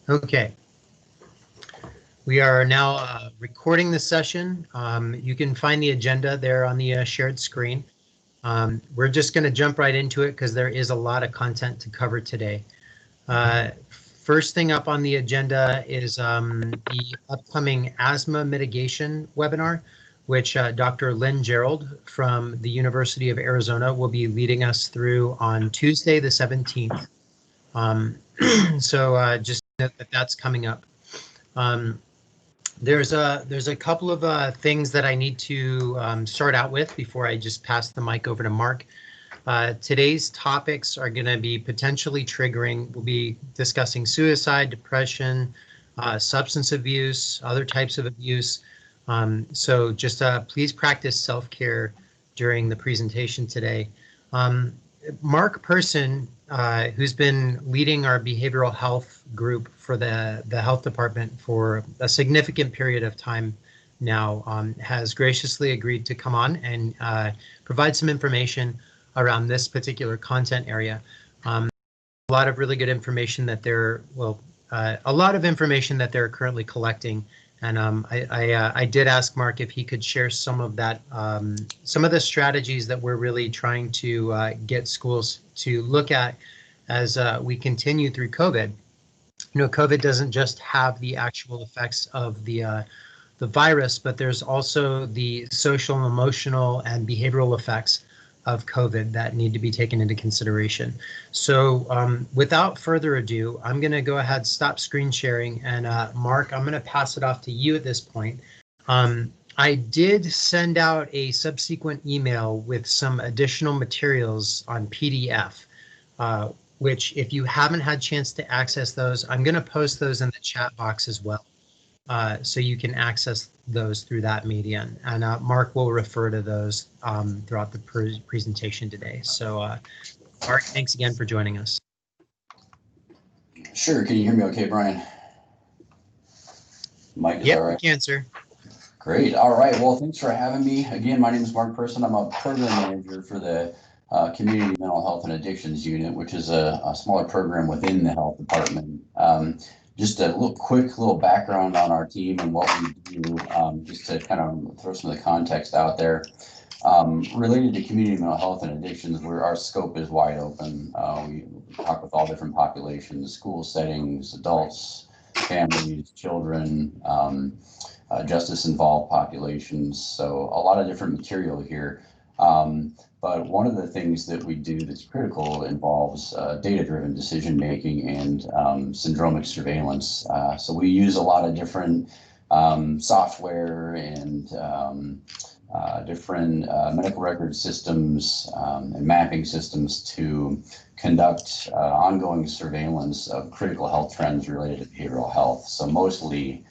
Okay, we are now recording the session. You can find the agenda there on the shared screen. We're just going to jump right into it because there is a lot of content to cover today. First thing up on the agenda is the upcoming asthma mitigation webinar, which Dr. Lynn Gerald from the University of Arizona will be leading us through on Tuesday, the 17th. So just note that that's coming up. There's a couple of things that I need to start out with before I just pass the mic over to Mark. Today's topics are going to be potentially triggering. We'll be discussing suicide, depression, substance abuse, other types of abuse. So just please practice self-care during the presentation today. Mark Person, who's been leading our behavioral health group for the health department for a significant period of time now, has graciously agreed to come on and provide some information around this particular content area. A lot of really good information that they're, a lot of information that they're currently collecting. And I did ask Mark if he could share some of that, some of the strategies that we're really trying to get schools to look at as we continue through COVID. You know, COVID doesn't just have the actual effects of the virus, but there's also the social, emotional, and behavioral effects of COVID that need to be taken into consideration. So without further ado, I'm going to go ahead, stop screen sharing, and Mark, I'm going to pass it off to you at this point. I did send out a subsequent email with some additional materials on PDF, which if you haven't had a chance to access those, I'm going to post those in the chat box as well. So you can access those through that medium. And Mark will refer to those throughout the presentation today. So Mark, thanks again for joining us. Sure, can you hear me okay, Brian? Mike, is that right? Yeah, I can, sir. Great, all right, well, thanks for having me. Again, my name is Mark Person. I'm a program manager for the Community Mental Health and Addictions Unit, which is a smaller program within the health department. Just a quick background on our team and what we do, just to kind of throw some of the context out there. Related to community mental health and addictions, our scope is wide open. We talk with all different populations, school settings, adults, families, children, justice-involved populations. So a lot of different material here. But one of the things that we do that's critical involves data-driven decision-making and syndromic surveillance. So we use a lot of different software and different medical record systems and mapping systems to conduct ongoing surveillance of critical health trends related to behavioral health. So mostly,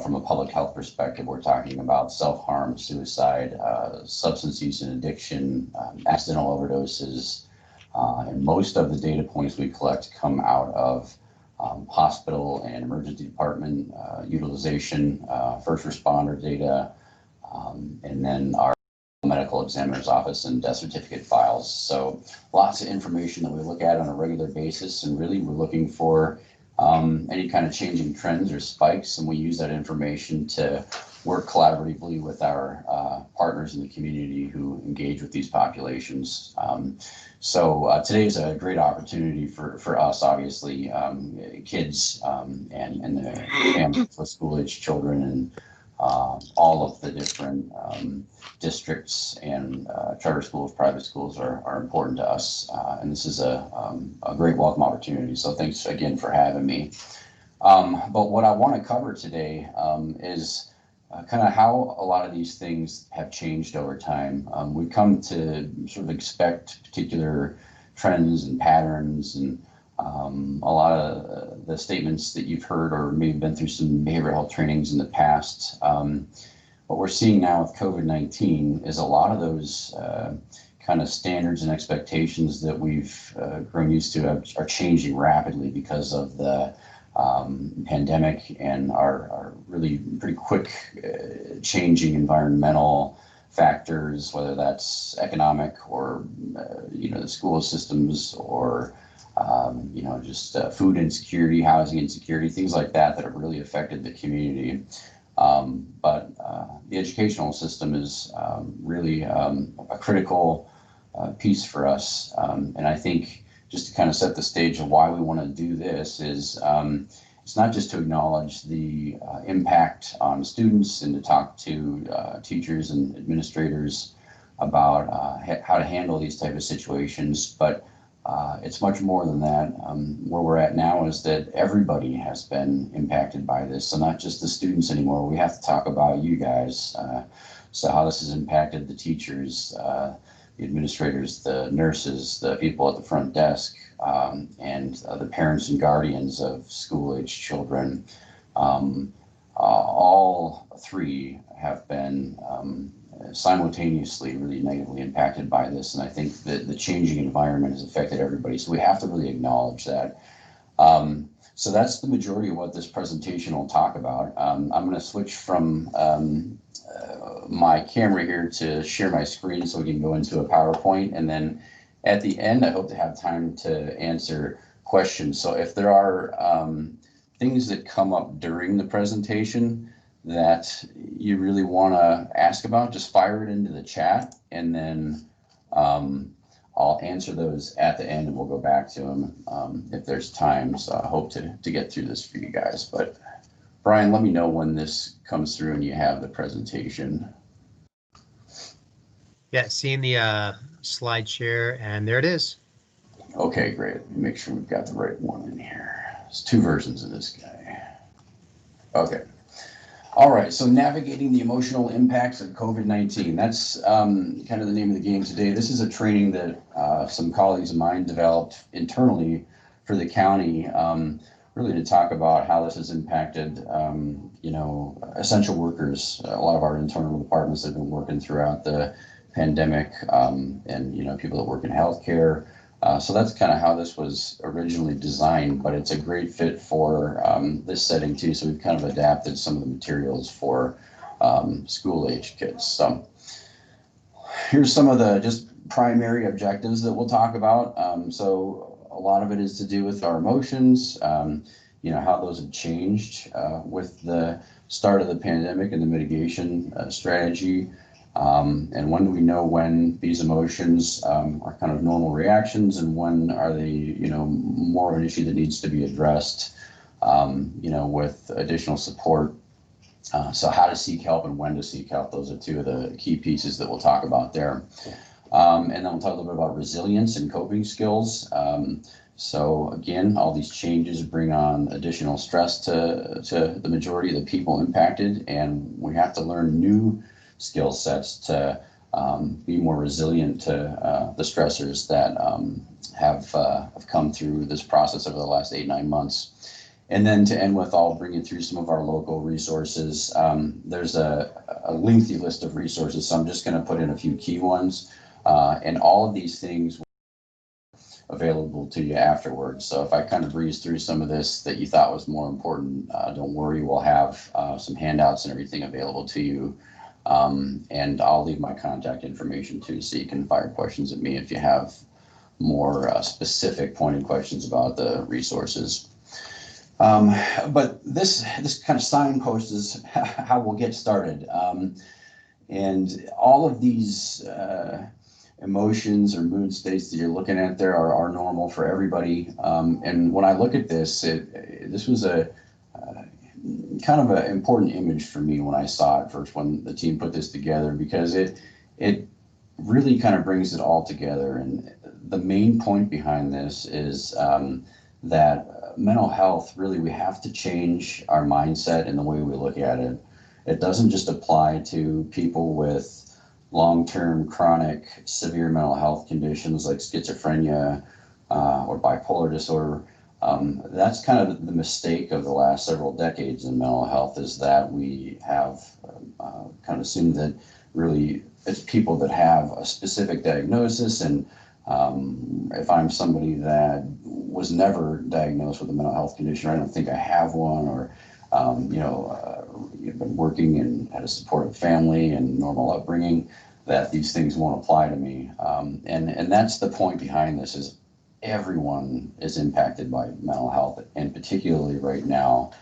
from a public health perspective, we're talking about self-harm, suicide, substance use and addiction, accidental overdoses, and most of the data points we collect come out of hospital and emergency department utilization, first responder data, and then our medical examiner's office and death certificate files. So lots of information that we look at on a regular basis, and really we're looking for any kind of changing trends or spikes, and we use that information to work collaboratively with our partners in the community who engage with these populations. So today is a great opportunity for us, obviously, kids and the families with school-age children, and all of the different districts and charter schools, private schools are important to us. And this is a great welcome opportunity. So thanks again for having me. But what I want to cover today is kind of how a lot of these things have changed over time. We've come to sort of expect particular trends and patterns, and a lot of the statements that you've heard or maybe been through some behavioral health trainings in the past. What we're seeing now with COVID-19 is a lot of those kind of standards and expectations that we've grown used to are changing rapidly because of the pandemic and our really pretty quick changing environmental factors, whether that's economic or the school systems or just food insecurity, housing insecurity, things like that that have really affected the community. But the educational system is really a critical piece for us. And I think just to kind of set the stage of why we want to do this is it's not just to acknowledge the impact on students and to talk to teachers and administrators about how to handle these type of situations, but it's much more than that. Where we're at now is that everybody has been impacted by this, so not just the students anymore. We have to talk about you guys. So how this has impacted the teachers, the administrators, the nurses, the people at the front desk, and the parents and guardians of school-age children. All three have been simultaneously really negatively impacted by this, and I think that the changing environment has affected everybody, so we have to really acknowledge that. So that's the majority of what this presentation will talk about. I'm going to switch from my camera here to share my screen so we can go into a PowerPoint, and then at the end I hope to have time to answer questions. So if there are things that come up during the presentation that you really want to ask about, just fire it into the chat, and then I'll answer those at the end, and we'll go back to them if there's time. So I hope to get through this for you guys. But Brian, let me know when this comes through and you have the presentation. Yeah, seeing the slide share, and there it is. Okay, great. Make sure we've got the right one in here. There's two versions of this guy. Okay. All right, so navigating the emotional impacts of COVID-19. That's kind of the name of the game today. This is a training that some colleagues of mine developed internally for the county, really to talk about how this has impacted, essential workers. A lot of our internal departments have been working throughout the pandemic, and people that work in healthcare. So that's kind of how this was originally designed, but it's a great fit for this setting too. So we've kind of adapted some of the materials for school-age kids. So here's some of the just primary objectives that we'll talk about. So a lot of it is to do with our emotions, how those have changed with the start of the pandemic and the mitigation strategy. And when do we know when these emotions are kind of normal reactions, and when are they, more of an issue that needs to be addressed, with additional support. So how to seek help and when to seek help. Those are two of the key pieces that we'll talk about there. And then we'll talk a little bit about resilience and coping skills. So again, all these changes bring on additional stress to the majority of the people impacted, and we have to learn new skill sets to be more resilient to the stressors that have come through this process over the last 8-9 months. And then to end with, I'll bring you through some of our local resources. There's a lengthy list of resources, so I'm just going to put in a few key ones. And all of these things will be available to you afterwards. So if I kind of breeze through some of this that you thought was more important, don't worry, we'll have some handouts and everything available to you. And I'll leave my contact information too, so you can fire questions at me if you have more specific pointed questions about the resources. But this kind of signpost is how we'll get started. And all of these emotions or mood states that you're looking at there are normal for everybody. And when I look at this, this was a kind of an important image for me when I saw it first, when the team put this together, because it really kind of brings it all together. And the main point behind this is that mental health, really, we have to change our mindset and the way we look at it. It doesn't just apply to people with long-term chronic severe mental health conditions like schizophrenia or bipolar disorder. That's kind of the mistake of the last several decades in mental health, is that we have kind of assumed that really it's people that have a specific diagnosis. And if I'm somebody that was never diagnosed with a mental health condition, or I don't think I have one, or you've been working and had a supportive family and normal upbringing, that these things won't apply to me. And that's the point behind this, is everyone is impacted by mental health, and particularly right now.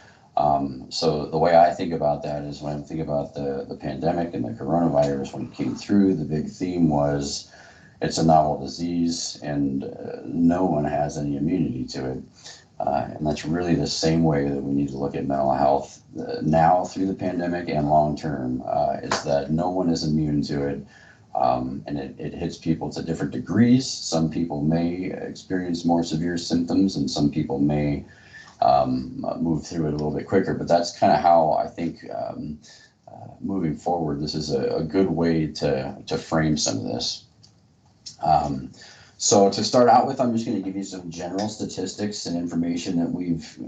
So the way I think about that is when I think about the pandemic and the coronavirus, when it came through, the big theme was it's a novel disease and no one has any immunity to it. And that's really the same way that we need to look at mental health now through the pandemic and long term, is that no one is immune to it. And it hits people to different degrees. Some people may experience more severe symptoms and some people may move through it a little bit quicker. But that's kind of how I think moving forward, this is a good way to frame some of this. So to start out with, I'm just going to give you some general statistics and information that we've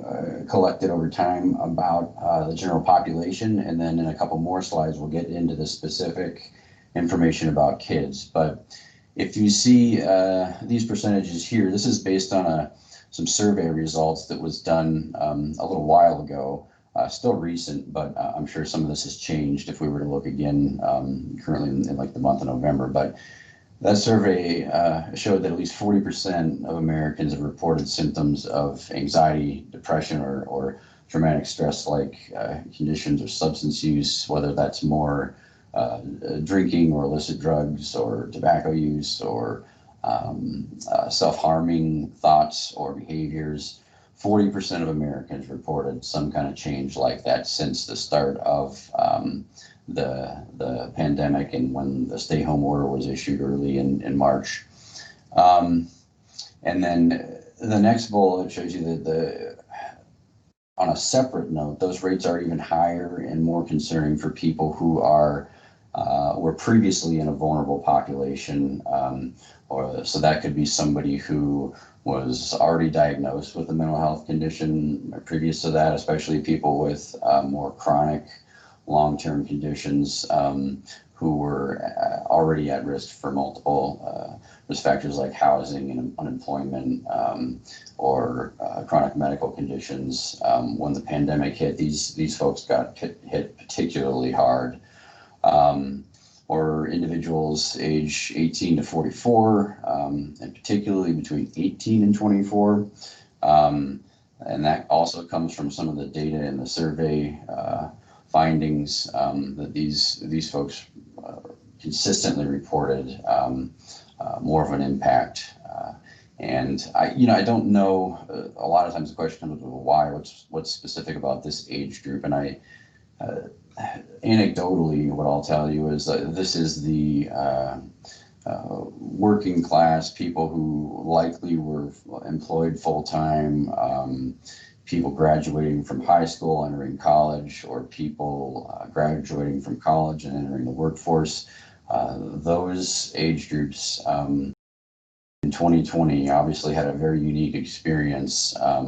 collected over time about the general population. And then in a couple more slides, we'll get into the specific information about kids. But if you see these percentages here, this is based on some survey results that was done a little while ago. Still recent, but I'm sure some of this has changed if we were to look again currently in like the month of November. But that survey showed that at least 40% of Americans have reported symptoms of anxiety, depression, or traumatic stress-like conditions or substance use, whether that's more drinking or illicit drugs or tobacco use or self-harming thoughts or behaviors. 40% of Americans reported some kind of change like that since the start of the pandemic and when the stay-home order was issued early in March. And then the next bullet shows you that on a separate note, those rates are even higher and more concerning for people who were previously in a vulnerable population, so that could be somebody who was already diagnosed with a mental health condition previous to that, especially people with more chronic long-term conditions who were already at risk for multiple risk factors like housing and unemployment or chronic medical conditions. When the pandemic hit, these folks got hit particularly hard. Or individuals age 18 to 44, and particularly between 18 and 24. And that also comes from some of the data in the survey findings that these folks consistently reported more of an impact. And I don't know. A lot of times the question comes with why. What's specific about this age group? And anecdotally, what I'll tell you is that this is the working class people who likely were employed full time. People graduating from high school, entering college, or people graduating from college and entering the workforce. Those age groups in 2020 obviously had a very unique experience. A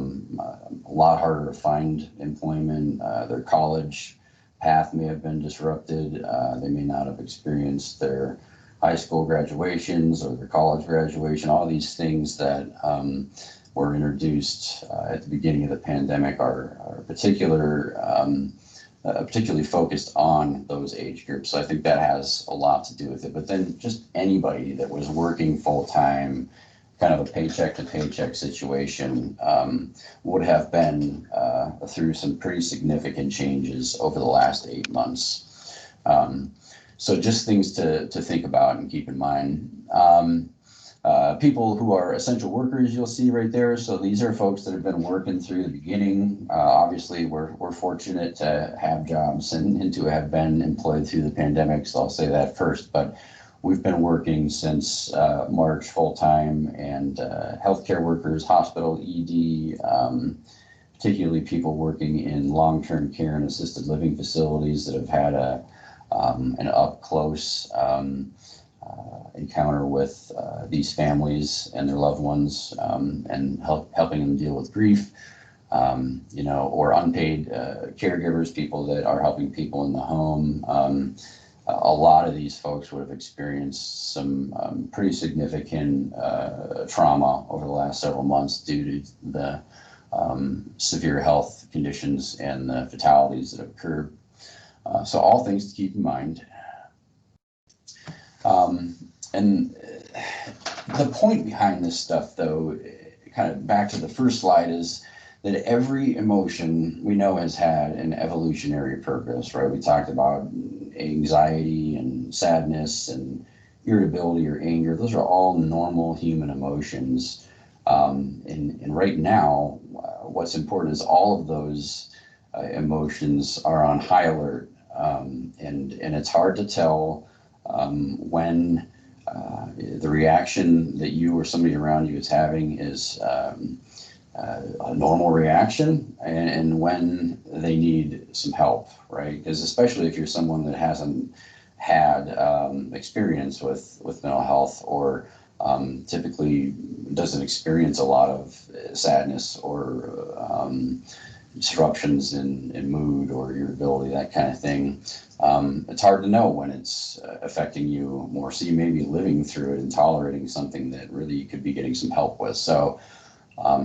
lot harder to find employment. Their college path may have been disrupted. They may not have experienced their high school graduations or their college graduation. All these things that were introduced at the beginning of the pandemic are particularly focused on those age groups. So I think that has a lot to do with it. But then just anybody that was working full time, kind of a paycheck to paycheck situation, would have been through some pretty significant changes over the last 8 months. So just things to think about and keep in mind. People who are essential workers, you'll see right there. So these are folks that have been working through the beginning. Obviously, we're fortunate to have jobs and to have been employed through the pandemic. So I'll say that first. But we've been working since March full time, and healthcare workers, hospital, ED, particularly people working in long-term care and assisted living facilities that have had an up close encounter with these families and their loved ones, and helping them deal with grief, or unpaid caregivers, people that are helping people in the home. A lot of these folks would have experienced some pretty significant trauma over the last several months due to the severe health conditions and the fatalities that have occurred. So all things to keep in mind. And The point behind this stuff, though, kind of back to the first slide, is that every emotion we know has had an evolutionary purpose, right? We talked about anxiety and sadness and irritability or anger. Those are all normal human emotions. And right now, what's important is all of those emotions are on high alert. And it's hard to tell when the reaction that you or somebody around you is having is a normal reaction, and when they need some help, right? Because especially if you're someone that hasn't had experience with mental health, or typically doesn't experience a lot of sadness or disruptions in mood or irritability, that kind of thing. It's hard to know when it's affecting you more. So you may be living through it and tolerating something that really you could be getting some help with. So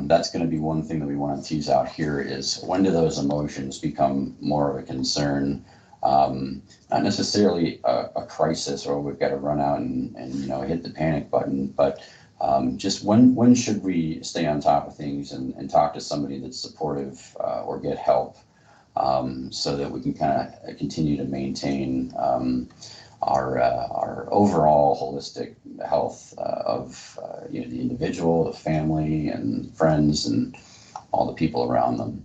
that's going to be one thing that we want to tease out here, is when do those emotions become more of a concern? Not necessarily a crisis, or we've got to run out and hit the panic button, but just when should we stay on top of things and talk to somebody that's supportive, or get help, so that we can kind of continue to maintain our overall holistic health of the individual, the family, and friends, and all the people around them.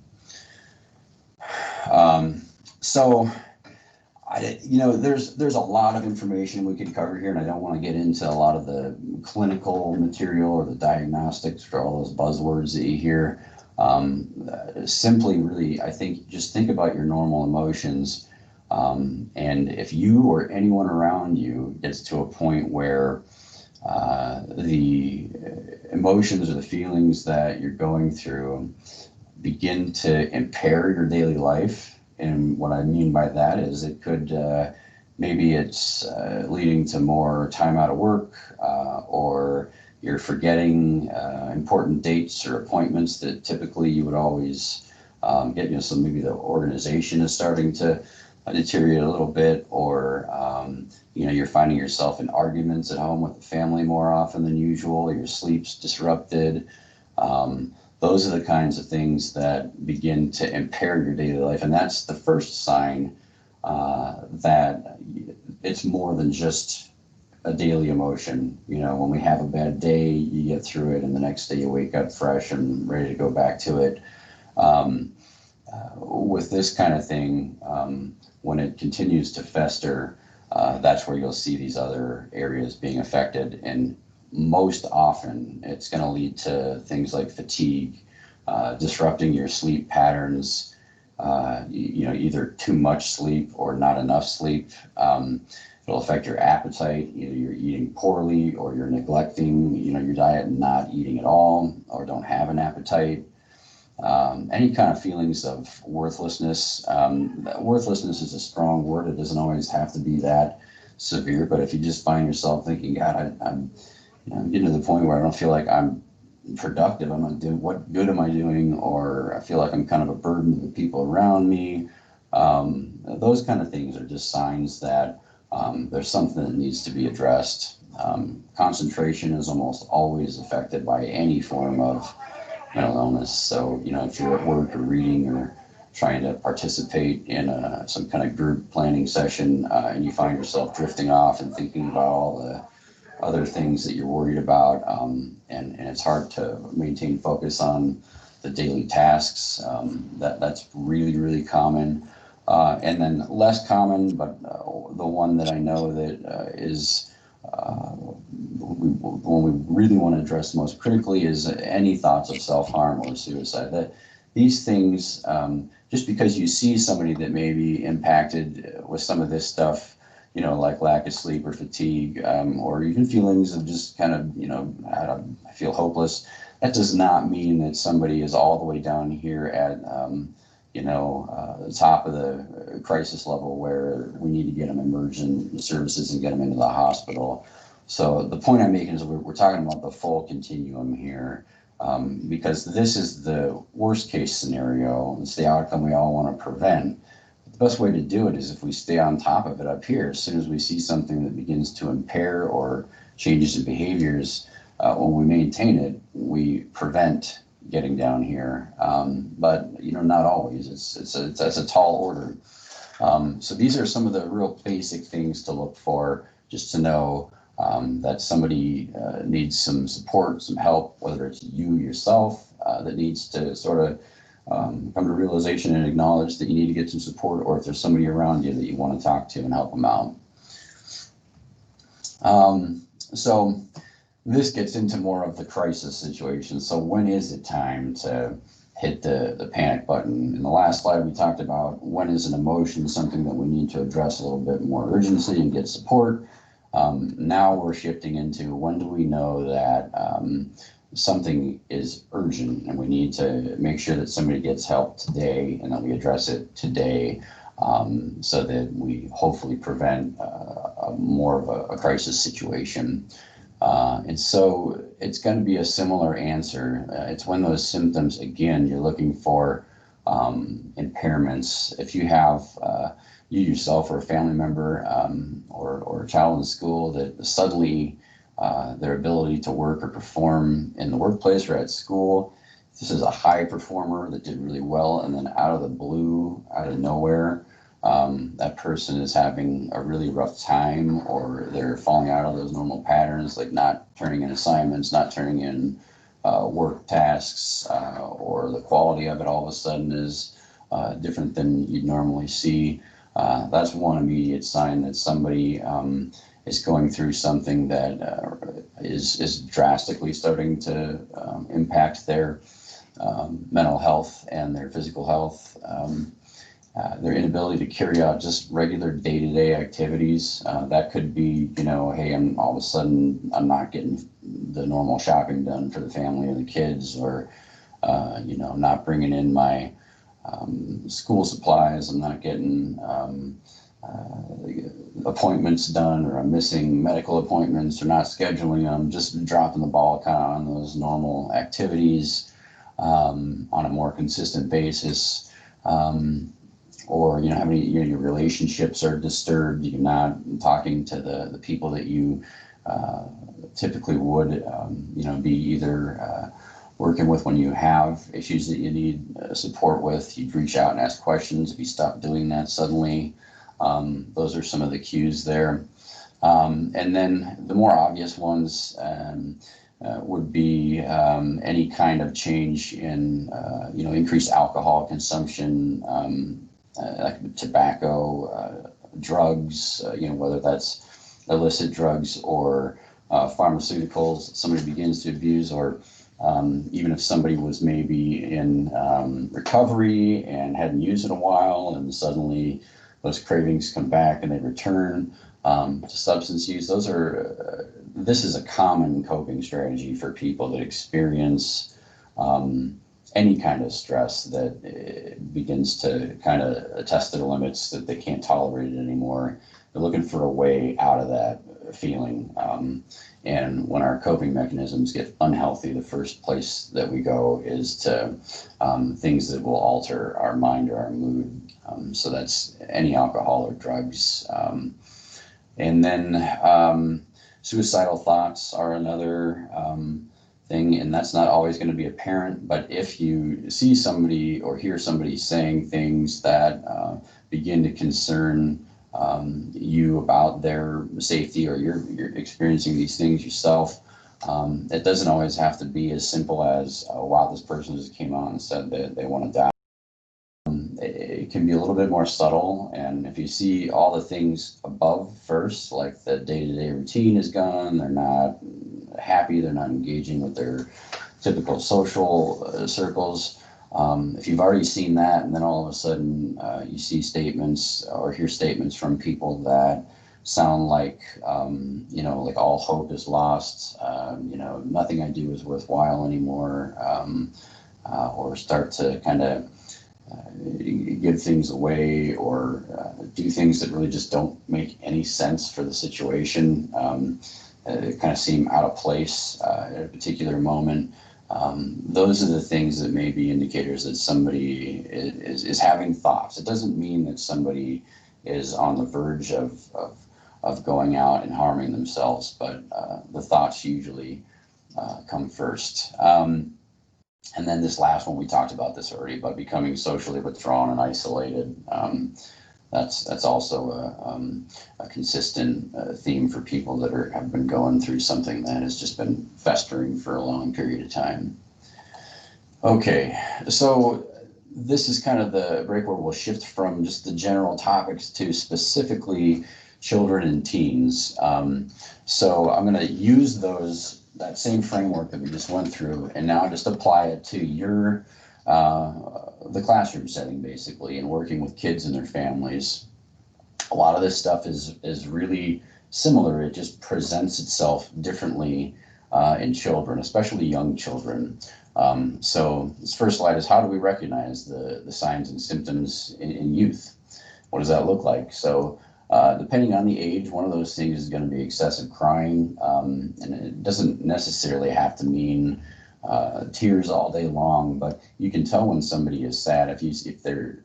So there's a lot of information we could cover here, and I don't want to get into a lot of the clinical material or the diagnostics for all those buzzwords that you hear. Simply, really, I think just think about your normal emotions. And if you or anyone around you gets to a point where the emotions or the feelings that you're going through begin to impair your daily life, and what I mean by that is it could maybe it's leading to more time out of work, or you're forgetting important dates or appointments that typically you would always get. So maybe the organization is starting to deteriorate a little bit, or you're finding yourself in arguments at home with the family more often than usual, or your sleep's disrupted. Those are the kinds of things that begin to impair your daily life, and that's the first sign that it's more than just a daily emotion. When we have a bad day, you get through it, and the next day you wake up fresh and ready to go back to it. With this kind of thing, when it continues to fester, that's where you'll see these other areas being affected. And most often, it's going to lead to things like fatigue, disrupting your sleep patterns, either too much sleep or not enough sleep. It'll affect your appetite. Either you're eating poorly, or you're neglecting, your diet and not eating at all, or don't have an appetite. Any kind of feelings of worthlessness. Worthlessness is a strong word. It doesn't always have to be that severe, but if you just find yourself thinking, God, I'm getting to the point where I don't feel like I'm productive, I'm not doing, what good am I doing, or I feel like I'm kind of a burden to the people around me. Those kind of things are just signs that there's something that needs to be addressed. Concentration is almost always affected by any form of mental illness. So, if you're at work or reading or trying to participate in some kind of group planning session, and you find yourself drifting off and thinking about all the other things that you're worried about, and it's hard to maintain focus on the daily tasks, that's really, really common. And then less common, but the one that I know that is when we really want to address most critically is any thoughts of self-harm or suicide. That these things, just because you see somebody that may be impacted with some of this stuff, like lack of sleep or fatigue, or even feelings of just kind of, I feel hopeless, that does not mean that somebody is all the way down here at, the top of the crisis level where we need to get them emergent services and get them into the hospital. So the point I'm making is we're talking about the full continuum here, because this is the worst case scenario. It's the outcome we all want to prevent. The best way to do it is if we stay on top of it up here. As soon as we see something that begins to impair or changes in behaviors, when we maintain it, we prevent getting down here. But not always. It's a tall order. So these are some of the real basic things to look for, just to know that somebody needs some support, some help, whether it's you yourself that needs to sort of come to realization and acknowledge that you need to get some support, or if there's somebody around you that you want to talk to and help them out. So this gets into more of the crisis situation. So when is it time to hit the panic button? In the last slide, we talked about when is an emotion something that we need to address a little bit more urgency and get support. Now we're shifting into when do we know that something is urgent and we need to make sure that somebody gets help today and that we address it today, so that we hopefully prevent more of a crisis situation. And so it's going to be a similar answer. It's when those symptoms, again, you're looking for impairments. If you have you yourself or a family member or a child in school that suddenly their ability to work or perform in the workplace or at school, this is a high performer that did really well, and then out of the blue, out of nowhere, that person is having a really rough time, or they're falling out of those normal patterns, like not turning in assignments, not turning in work tasks, or the quality of it all of a sudden is different than you'd normally see. That's one immediate sign that somebody is going through something that is drastically starting to impact their mental health and their physical health. Their inability to carry out just regular day-to-day activities. That could be, hey, all of a sudden I'm not getting the normal shopping done for the family or the kids, or, not bringing in my school supplies. I'm not getting appointments done, or I'm missing medical appointments, or not scheduling them, just dropping the ball kind of on those normal activities on a more consistent basis. Or your relationships are disturbed. You're not talking to the people that you typically would, be either working with when you have issues that you need support with. You'd reach out and ask questions. If you stop doing that suddenly, those are some of the cues there. And then the more obvious ones would be any kind of change in, increased alcohol consumption, like tobacco, drugs, whether that's illicit drugs or pharmaceuticals somebody begins to abuse, or even if somebody was maybe in recovery and hadn't used it in a while, and suddenly those cravings come back and they return to substance use. This is a common coping strategy for people that experience any kind of stress that begins to kind of test their limits, that they can't tolerate it anymore. They're looking for a way out of that feeling. And when our coping mechanisms get unhealthy, the first place that we go is to things that will alter our mind or our mood. So that's any alcohol or drugs. And then suicidal thoughts are another thing, and that's not always going to be apparent, but if you see somebody or hear somebody saying things that begin to concern you about their safety, or you're experiencing these things yourself, it doesn't always have to be as simple as, wow, this person just came out and said that they want to die. It can be a little bit more subtle, and if you see all the things above first, like the day-to-day routine is gone, they're not happy, they're not engaging with their typical social circles. If you've already seen that, and then all of a sudden you see statements or hear statements from people that sound like, like all hope is lost, nothing I do is worthwhile anymore, or start to kind of give things away, or do things that really just don't make any sense for the situation, kind of seem out of place at a particular moment. Those are the things that may be indicators that somebody is having thoughts. It doesn't mean that somebody is on the verge of going out and harming themselves, but the thoughts usually come first. And then this last one, we talked about this already, about becoming socially withdrawn and isolated. That's also a consistent theme for people that have been going through something that has just been festering for a long period of time. Okay, so this is kind of the break where we'll shift from just the general topics to specifically children and teens. So I'm going to use that same framework that we just went through, and now just apply it to the classroom setting, basically, and working with kids and their families. A lot of this stuff is really similar. It just presents itself differently in children, especially young children. So this first slide is, how do we recognize the signs and symptoms in youth? What does that look like? So depending on the age, one of those things is going to be excessive crying, and it doesn't necessarily have to mean tears all day long, but you can tell when somebody is sad if they're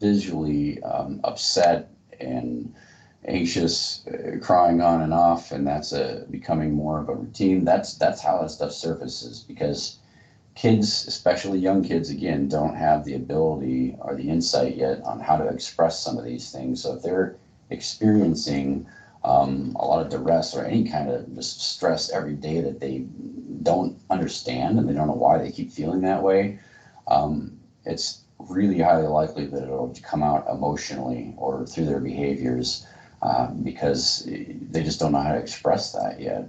visually upset and anxious, crying on and off, and that's becoming more of a routine. That's how that stuff surfaces, because kids, especially young kids, again, don't have the ability or the insight yet on how to express some of these things. So if they're experiencing a lot of duress or any kind of just stress every day that they don't understand and they don't know why they keep feeling that way, it's really highly likely that it'll come out emotionally or through their behaviors, because they just don't know how to express that yet.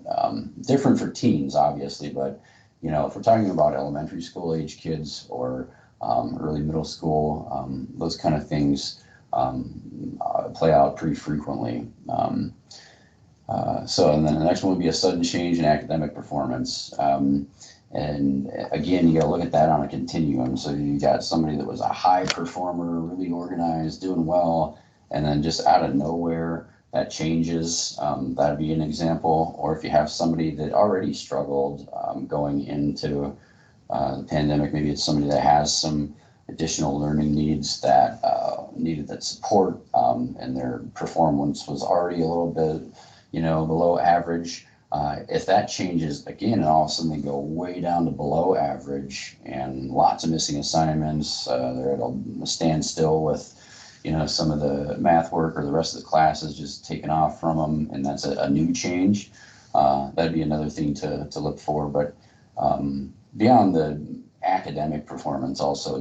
Different for teens, obviously, but if we're talking about elementary school age kids or early middle school, those kind of things play out pretty frequently. And then the next one would be a sudden change in academic performance. And again, you got to look at that on a continuum. So you got somebody that was a high performer, really organized, doing well, and then just out of nowhere, that changes. That'd be an example. Or if you have somebody that already struggled going into the pandemic, maybe it's somebody that has some additional learning needs that needed that support, and their performance was already a little bit, below average. If that changes again, and all of a sudden they go way down to below average and lots of missing assignments, they're at a standstill with, some of the math work or the rest of the classes just taken off from them, and that's a new change. That'd be another thing to look for. But beyond the academic performance, also,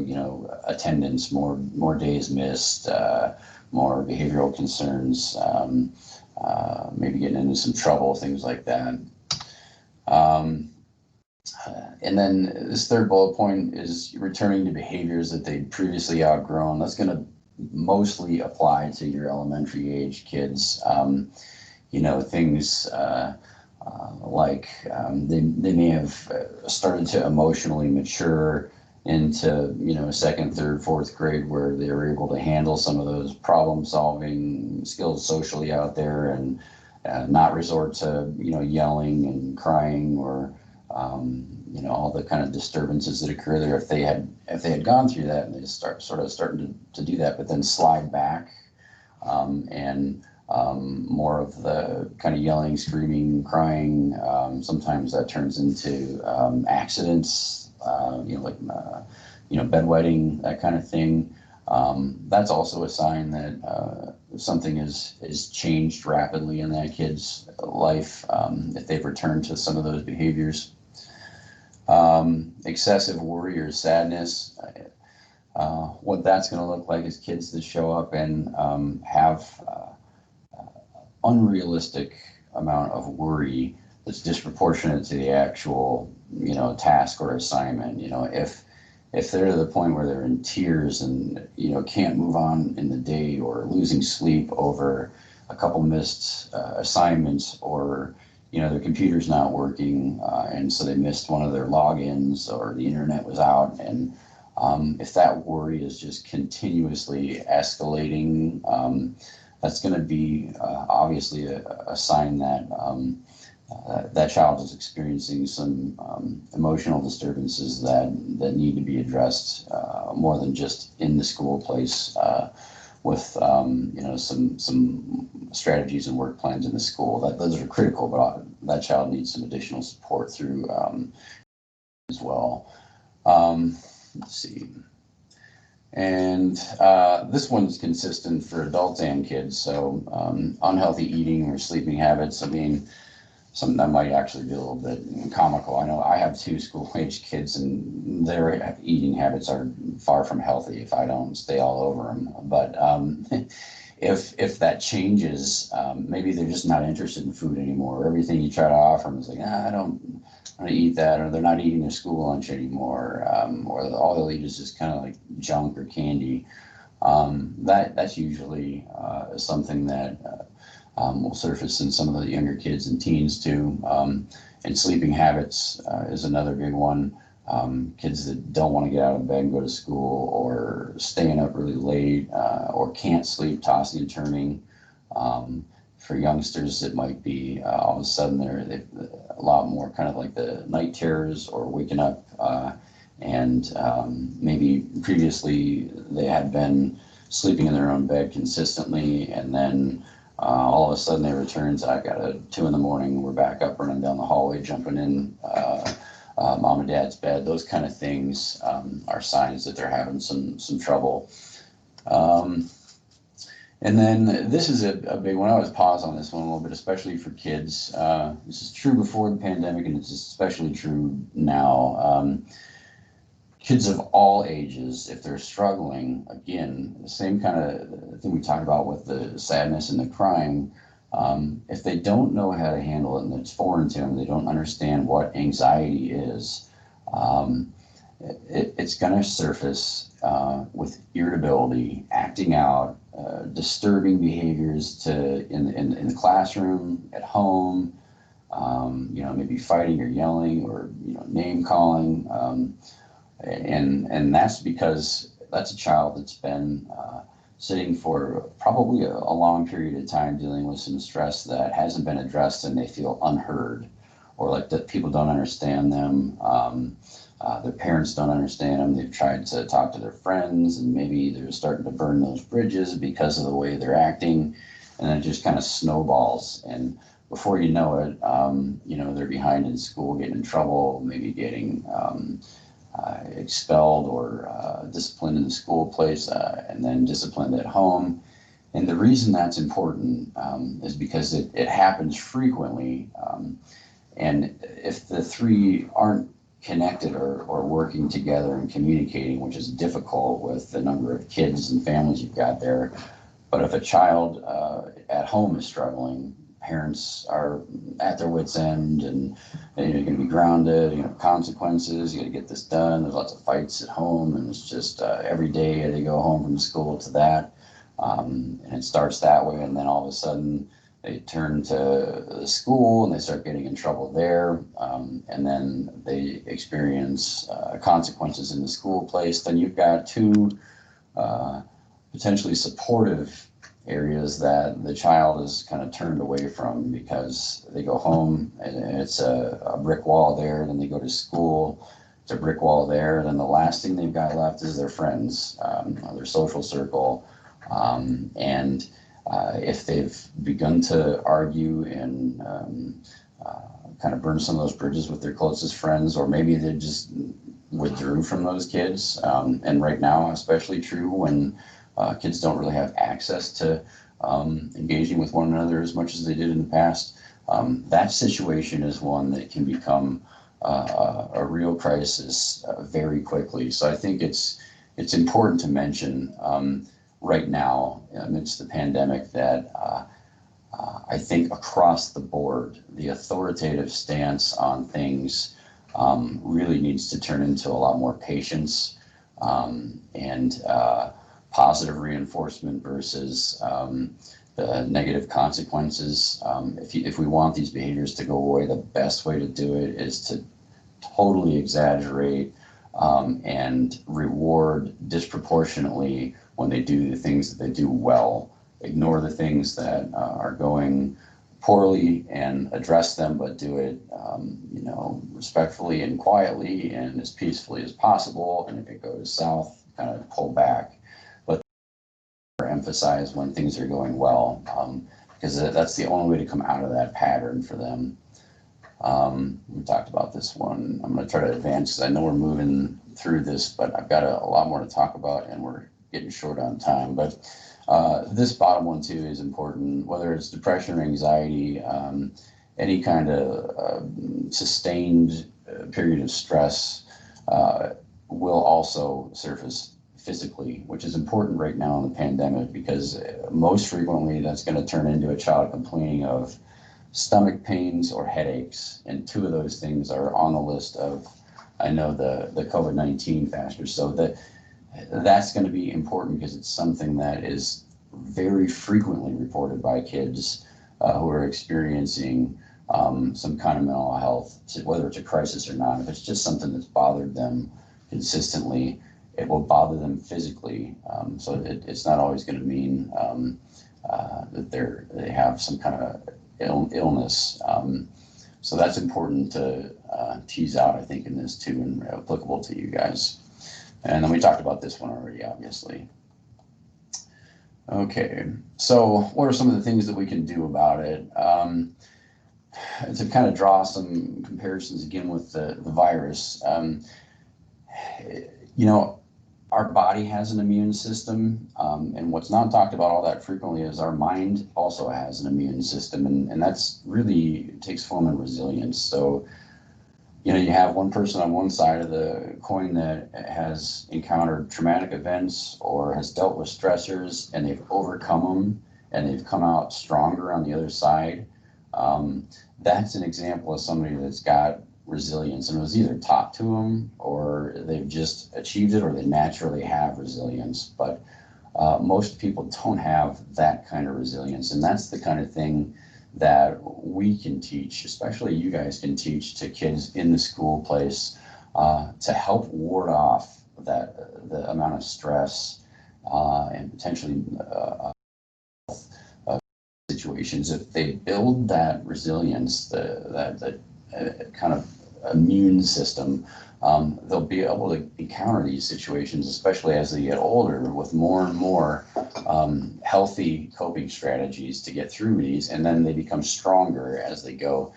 attendance, more days missed, more behavioral concerns, maybe getting into some trouble, things like that. And then this third bullet point is returning to behaviors that they'd previously outgrown. That's going to mostly apply to your elementary age kids. Things like they may have started to emotionally mature into second, third, fourth grade, where they were able to handle some of those problem solving skills socially out there, and not resort to yelling and crying or all the kind of disturbances that occur there. If they had gone through that and they starting to do that, but then slide back, and more of the kind of yelling, screaming, crying. Sometimes that turns into accidents, bedwetting, that kind of thing. That's also a sign that something is changed rapidly in that kid's life, if they've returned to some of those behaviors. Excessive worry or sadness. What that's going to look like is kids that show up and have unrealistic amount of worry that's disproportionate to the actual task or assignment. If they're to the point where they're in tears and can't move on in the day, or losing sleep over a couple missed assignments, or their computer's not working, and so they missed one of their logins, or the internet was out, and if that worry is just continuously escalating, that's going to be obviously a sign that that child is experiencing some emotional disturbances that need to be addressed, more than just in the school place, with some strategies and work plans in the school. Those are critical, but that child needs some additional support through as well. Let's see. And this one's consistent for adults and kids. So unhealthy eating or sleeping habits. I mean, something that might actually be a little bit comical. I know I have 2 school-age kids, and their eating habits are far from healthy if I don't stay all over them. But if that changes, maybe they're just not interested in food anymore. Everything you try to offer them is like, I don't eat that, or they're not eating their school lunch anymore, or all they'll eat is just kind of like junk or candy. That's usually something that will surface in some of the younger kids and teens too. And sleeping habits is another big one. Kids that don't want to get out of bed and go to school, or staying up really late, or can't sleep, tossing and turning. For youngsters, it might be all of a sudden they're a lot more kind of like the night terrors, or waking up and maybe previously they had been sleeping in their own bed consistently, and then all of a sudden they return to, I got at 2 a.m, we're back up running down the hallway, jumping in mom and dad's bed. Those kind of things are signs that they're having some trouble. And then this is a big one. I always pause on this one a little bit, especially for kids. This is true before the pandemic, and it's especially true now. Kids of all ages, if they're struggling, again, the same kind of thing we talked about with the sadness and the crying, if they don't know how to handle it and it's foreign to them, they don't understand what anxiety is, it's going to surface with irritability, acting out, disturbing behaviors in the classroom, at home, maybe fighting or yelling, or name calling, and that's because that's a child that's been sitting for probably a long period of time dealing with some stress that hasn't been addressed, and they feel unheard, or like that people don't understand them. Their parents don't understand them. They've tried to talk to their friends, and maybe they're starting to burn those bridges because of the way they're acting, and it just kind of snowballs. And before you know it, they're behind in school, getting in trouble, maybe getting expelled or disciplined in the school place, and then disciplined at home. And the reason that's important is because it happens frequently. And if the 3 aren't connected or working together and communicating, which is difficult with the number of kids and families you've got there. But if a child at home is struggling, parents are at their wits' end, and they're going to be grounded, consequences, you got to get this done. There's lots of fights at home, and it's just every day they go home from school to that. And it starts that way, and then all of a sudden they turn to the school and they start getting in trouble there, and then they experience consequences in the school place. Then you've got 2 potentially supportive areas that the child is kind of turned away from, because they go home and it's a brick wall there, then they go to school, it's a brick wall there, and then the last thing they've got left is their friends, their social circle. And if they've begun to argue and kind of burn some of those bridges with their closest friends, or maybe they just withdrew from those kids. And right now, especially true when kids don't really have access to engaging with one another as much as they did in the past. That situation is one that can become a real crisis very quickly. So I think it's important to mention right now, amidst the pandemic, that I think across the board, the authoritative stance on things really needs to turn into a lot more patience and positive reinforcement versus the negative consequences. If we want these behaviors to go away, the best way to do it is to totally exaggerate and reward disproportionately when they do the things that they do well. Ignore the things that are going poorly and address them, but do it respectfully and quietly and as peacefully as possible. And if it goes south, kind of pull back. But emphasize when things are going well, because that's the only way to come out of that pattern for them. We talked about this one. I'm going to try to advance because I know we're moving through this, but I've got a lot more to talk about and we're getting short on time. But this bottom one too is important, whether it's depression or anxiety, any kind of sustained period of stress will also surface physically, which is important right now in the pandemic, because most frequently that's going to turn into a child complaining of stomach pains or headaches, and two of those things are on the list of, I know, the COVID-19 factors. So that's going to be important because it's something that is very frequently reported by kids who are experiencing some kind of mental health, whether it's a crisis or not. If it's just something that's bothered them consistently, it will bother them physically. So it's not always going to mean that they have some kind of illness. So that's important to tease out, I think, in this too, and applicable to you guys. And then we talked about this one already, obviously. Okay, so what are some of the things that we can do about it? To kind of draw some comparisons again with the virus, our body has an immune system, and what's not talked about all that frequently is our mind also has an immune system, and that's really takes form in resilience. So, you have one person on one side of the coin that has encountered traumatic events or has dealt with stressors, and they've overcome them, and they've come out stronger on the other side. That's an example of somebody that's got resilience, and it was either taught to them or they've just achieved it, or they naturally have resilience. But most people don't have that kind of resilience, and that's the kind of thing that we can teach, especially you guys can teach to kids in the school place, to help ward off the amount of stress and potentially situations. If they build that resilience, that kind of immune system, they'll be able to encounter these situations, especially as they get older, with more and more healthy coping strategies to get through these, and then they become stronger as they go,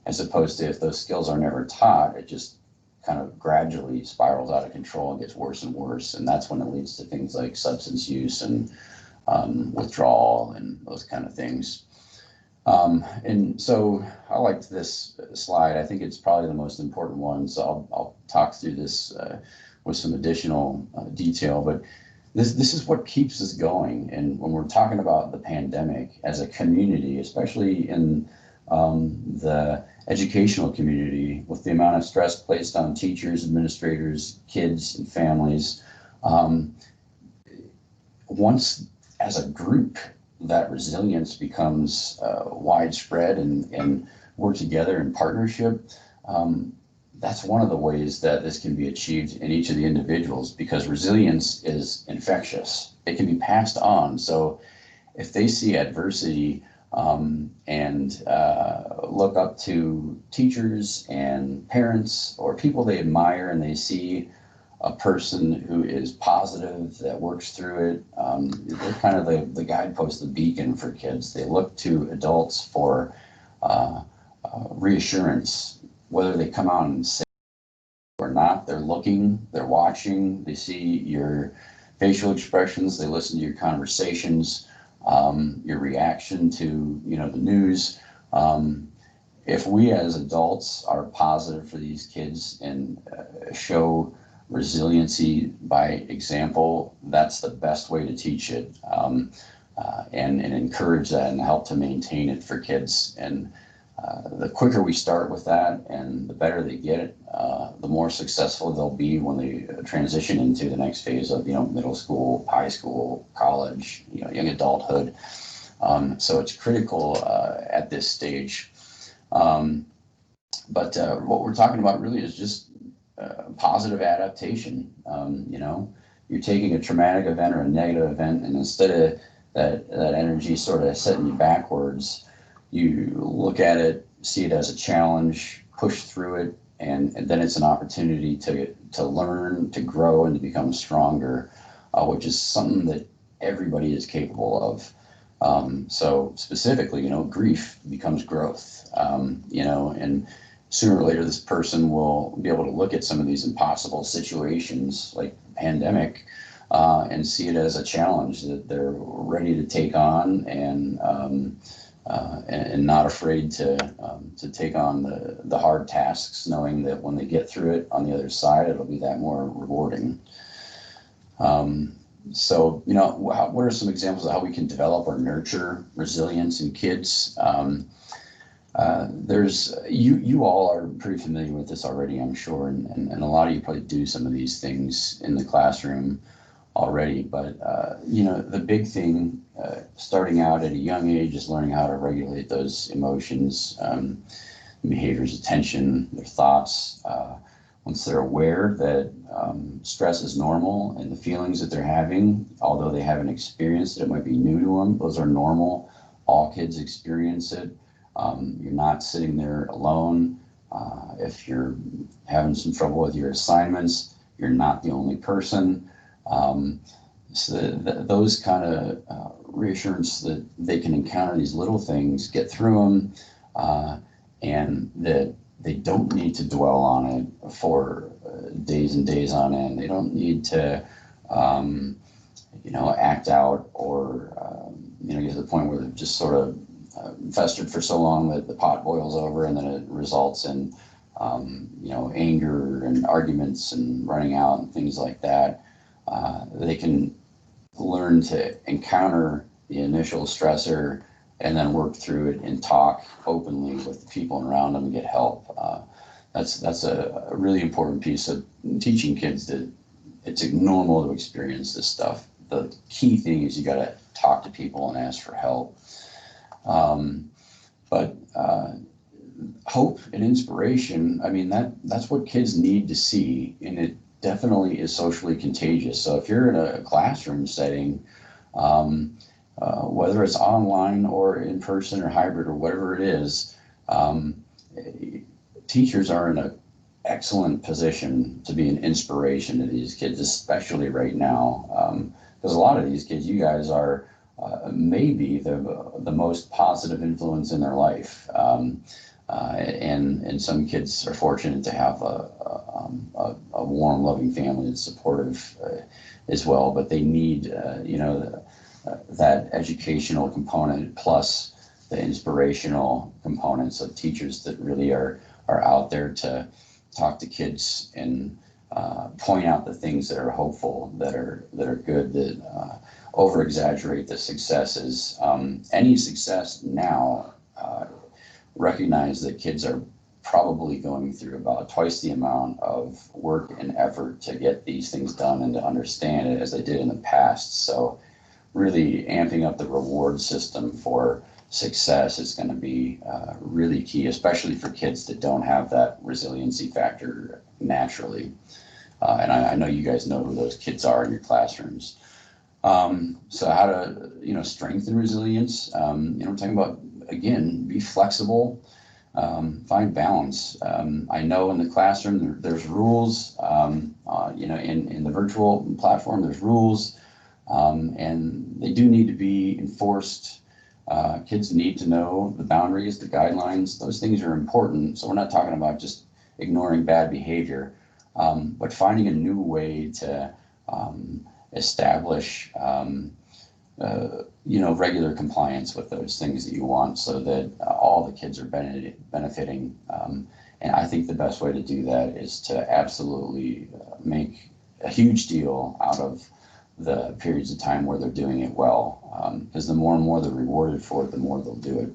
as opposed to if those skills are never taught, it just kind of gradually spirals out of control and gets worse and worse, and that's when it leads to things like substance use and withdrawal and those kind of things. And so I liked this slide. I think it's probably the most important one, so I'll talk through this with some additional detail, but this is what keeps us going. And when we're talking about the pandemic as a community, especially in the educational community, with the amount of stress placed on teachers, administrators, kids, and families, once as a group that resilience becomes widespread and work together in partnership, that's one of the ways that this can be achieved in each of the individuals, because resilience is infectious. It can be passed on. So if they see adversity and look up to teachers and parents or people they admire, and they see a person who is positive, that works through it, they're kind of the guidepost, the beacon for kids. They look to adults for reassurance, whether they come out and say or not. They're looking, they're watching, they see your facial expressions, they listen to your conversations, your reaction to the news. If we as adults are positive for these kids and show resiliency by example, that's the best way to teach it, and encourage that and help to maintain it for kids. And the quicker we start with that and the better they get it, the more successful they'll be when they transition into the next phase of middle school, high school, college, young adulthood. So it's critical at this stage. But what we're talking about really is just positive adaptation. You're taking a traumatic event or a negative event, and instead of that energy sort of setting you backwards, you look at it, see it as a challenge, push through it, and then it's an opportunity to learn, to grow, and to become stronger, which is something that everybody is capable of. So specifically, grief becomes growth, and sooner or later this person will be able to look at some of these impossible situations like pandemic and see it as a challenge that they're ready to take on, and not afraid to take on the hard tasks, knowing that when they get through it on the other side, it'll be that more rewarding. So, what are some examples of how we can develop or nurture resilience in kids? You all are pretty familiar with this already, I'm sure, and a lot of you probably do some of these things in the classroom already. But the big thing, starting out at a young age, is learning how to regulate those emotions, behaviors, attention, their thoughts. Once they're aware that stress is normal and the feelings that they're having, although they haven't experienced it, it might be new to them, those are normal. All kids experience it. You're not sitting there alone. If you're having some trouble with your assignments, you're not the only person. Those kind of reassurance that they can encounter these little things, get through them, and that they don't need to dwell on it for days and days on end. They don't need to, act out or, get to the point where they've just sort of festered for so long that the pot boils over, and then it results in, anger and arguments and running out and things like that. They can learn to encounter the initial stressor and then work through it and talk openly with the people around them and get help. That's a really important piece of teaching kids that it's normal to experience this stuff. The key thing is you got to talk to people and ask for help. But hope and inspiration, that's what kids need to see, and it definitely is socially contagious. So if you're in a classroom setting, whether it's online or in person or hybrid or whatever it is, teachers are in an excellent position to be an inspiration to these kids, especially right now. Because a lot of these kids, you guys are maybe the most positive influence in their life. And some kids are fortunate to have a warm, loving family that's supportive as well, but they need, that educational component plus the inspirational components of teachers that really are out there to talk to kids and point out the things that are hopeful, that are good, that over exaggerate the successes. Any success now, recognize that kids are probably going through about twice the amount of work and effort to get these things done and to understand it as they did in the past. So really amping up the reward system for success is going to be really key, especially for kids that don't have that resiliency factor naturally. And I know you guys know who those kids are in your classrooms. So how to, strengthen resilience, we're talking about, again, be flexible, find balance. I know in the classroom there's rules, in the virtual platform there's rules, and they do need to be enforced. Kids need to know the boundaries, the guidelines. Those things are important. So we're not talking about just ignoring bad behavior, but finding a new way to establish regular compliance with those things that you want, so that all the kids are benefiting. And I think the best way to do that is to absolutely make a huge deal out of the periods of time where they're doing it well, because the more and more they're rewarded for it, the more they'll do it.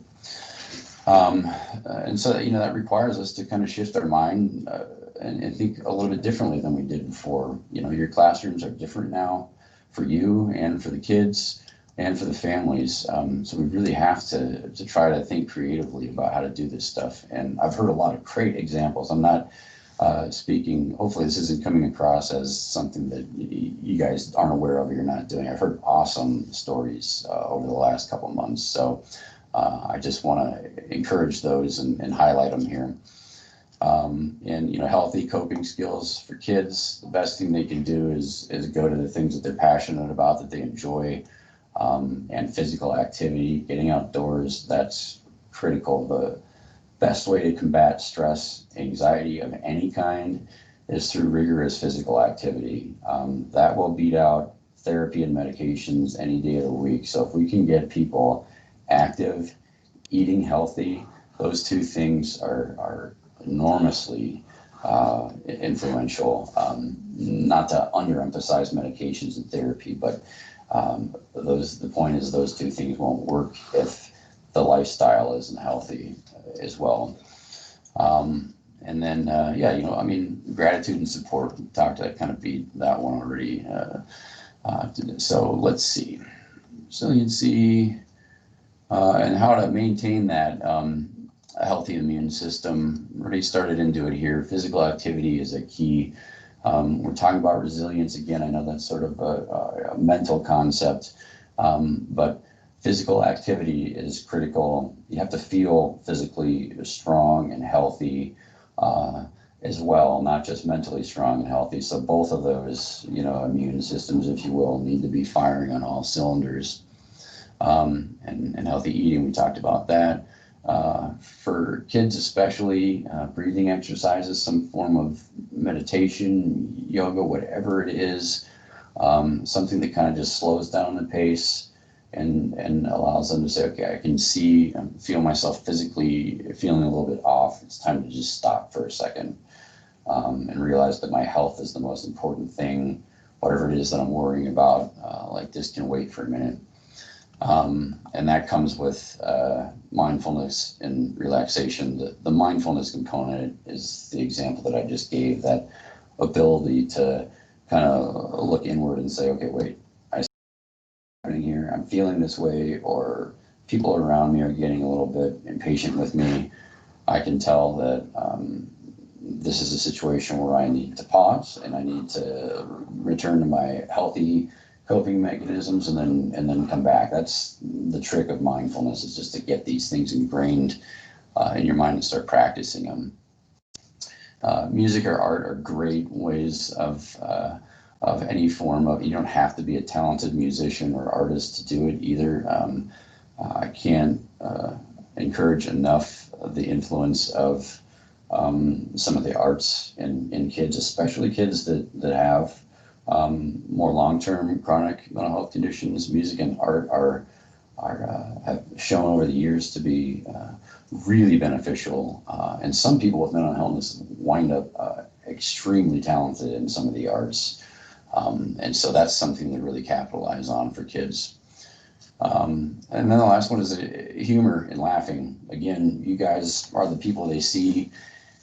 And so that requires us to kind of shift our mind and think a little bit differently than we did before. Your classrooms are different now for you and for the kids and for the families. So we really have to try to think creatively about how to do this stuff. And I've heard a lot of great examples. I'm not speaking, hopefully this isn't coming across as something that you guys aren't aware of or you're not doing. I've heard awesome stories over the last couple of months. So I just want to encourage those and highlight them here. And healthy coping skills for kids. The best thing they can do is go to the things that they're passionate about, that they enjoy, and physical activity, getting outdoors. That's critical. The best way to combat stress, anxiety of any kind, is through rigorous physical activity. That will beat out therapy and medications any day of the week. So if we can get people active, eating healthy, those two things are enormously influential. Not to underemphasize medications and therapy, but the point is those two things won't work if the lifestyle isn't healthy as well. And then, gratitude and support. We talked, I kind of beat that one already. So let's see. Resiliency and how to maintain that a healthy immune system. Already started into it here. Physical activity is a key. We're talking about resilience again. I know that's sort of a mental concept, but physical activity is critical. You have to feel physically strong and healthy as well, not just mentally strong and healthy. So both of those, immune systems, if you will, need to be firing on all cylinders. And healthy eating, we talked about that. For kids especially, breathing exercises, some form of meditation, yoga, whatever it is, something that kind of just slows down the pace and allows them to say, okay, I can see and feel myself physically feeling a little bit off. It's time to just stop for a second and realize that my health is the most important thing. Whatever it is that I'm worrying about, like this can wait for a minute. And that comes with mindfulness and relaxation. The mindfulness component is the example that I just gave, that ability to kind of look inward and say, okay, wait, I see what's happening here. I'm feeling this way, or people around me are getting a little bit impatient with me. I can tell that this is a situation where I need to pause and I need to return to my healthy coping mechanisms and then come back. That's the trick of mindfulness, is just to get these things ingrained in your mind and start practicing them. Music or art are great ways of any form of, you don't have to be a talented musician or artist to do it either. I can't encourage enough the influence of some of the arts in kids, especially kids that have more long-term chronic mental health conditions. Music and art have shown over the years to be really beneficial. And some people with mental illness wind up extremely talented in some of the arts. And so that's something to really capitalize on for kids. And then the last one is humor and laughing. Again, you guys are the people they see.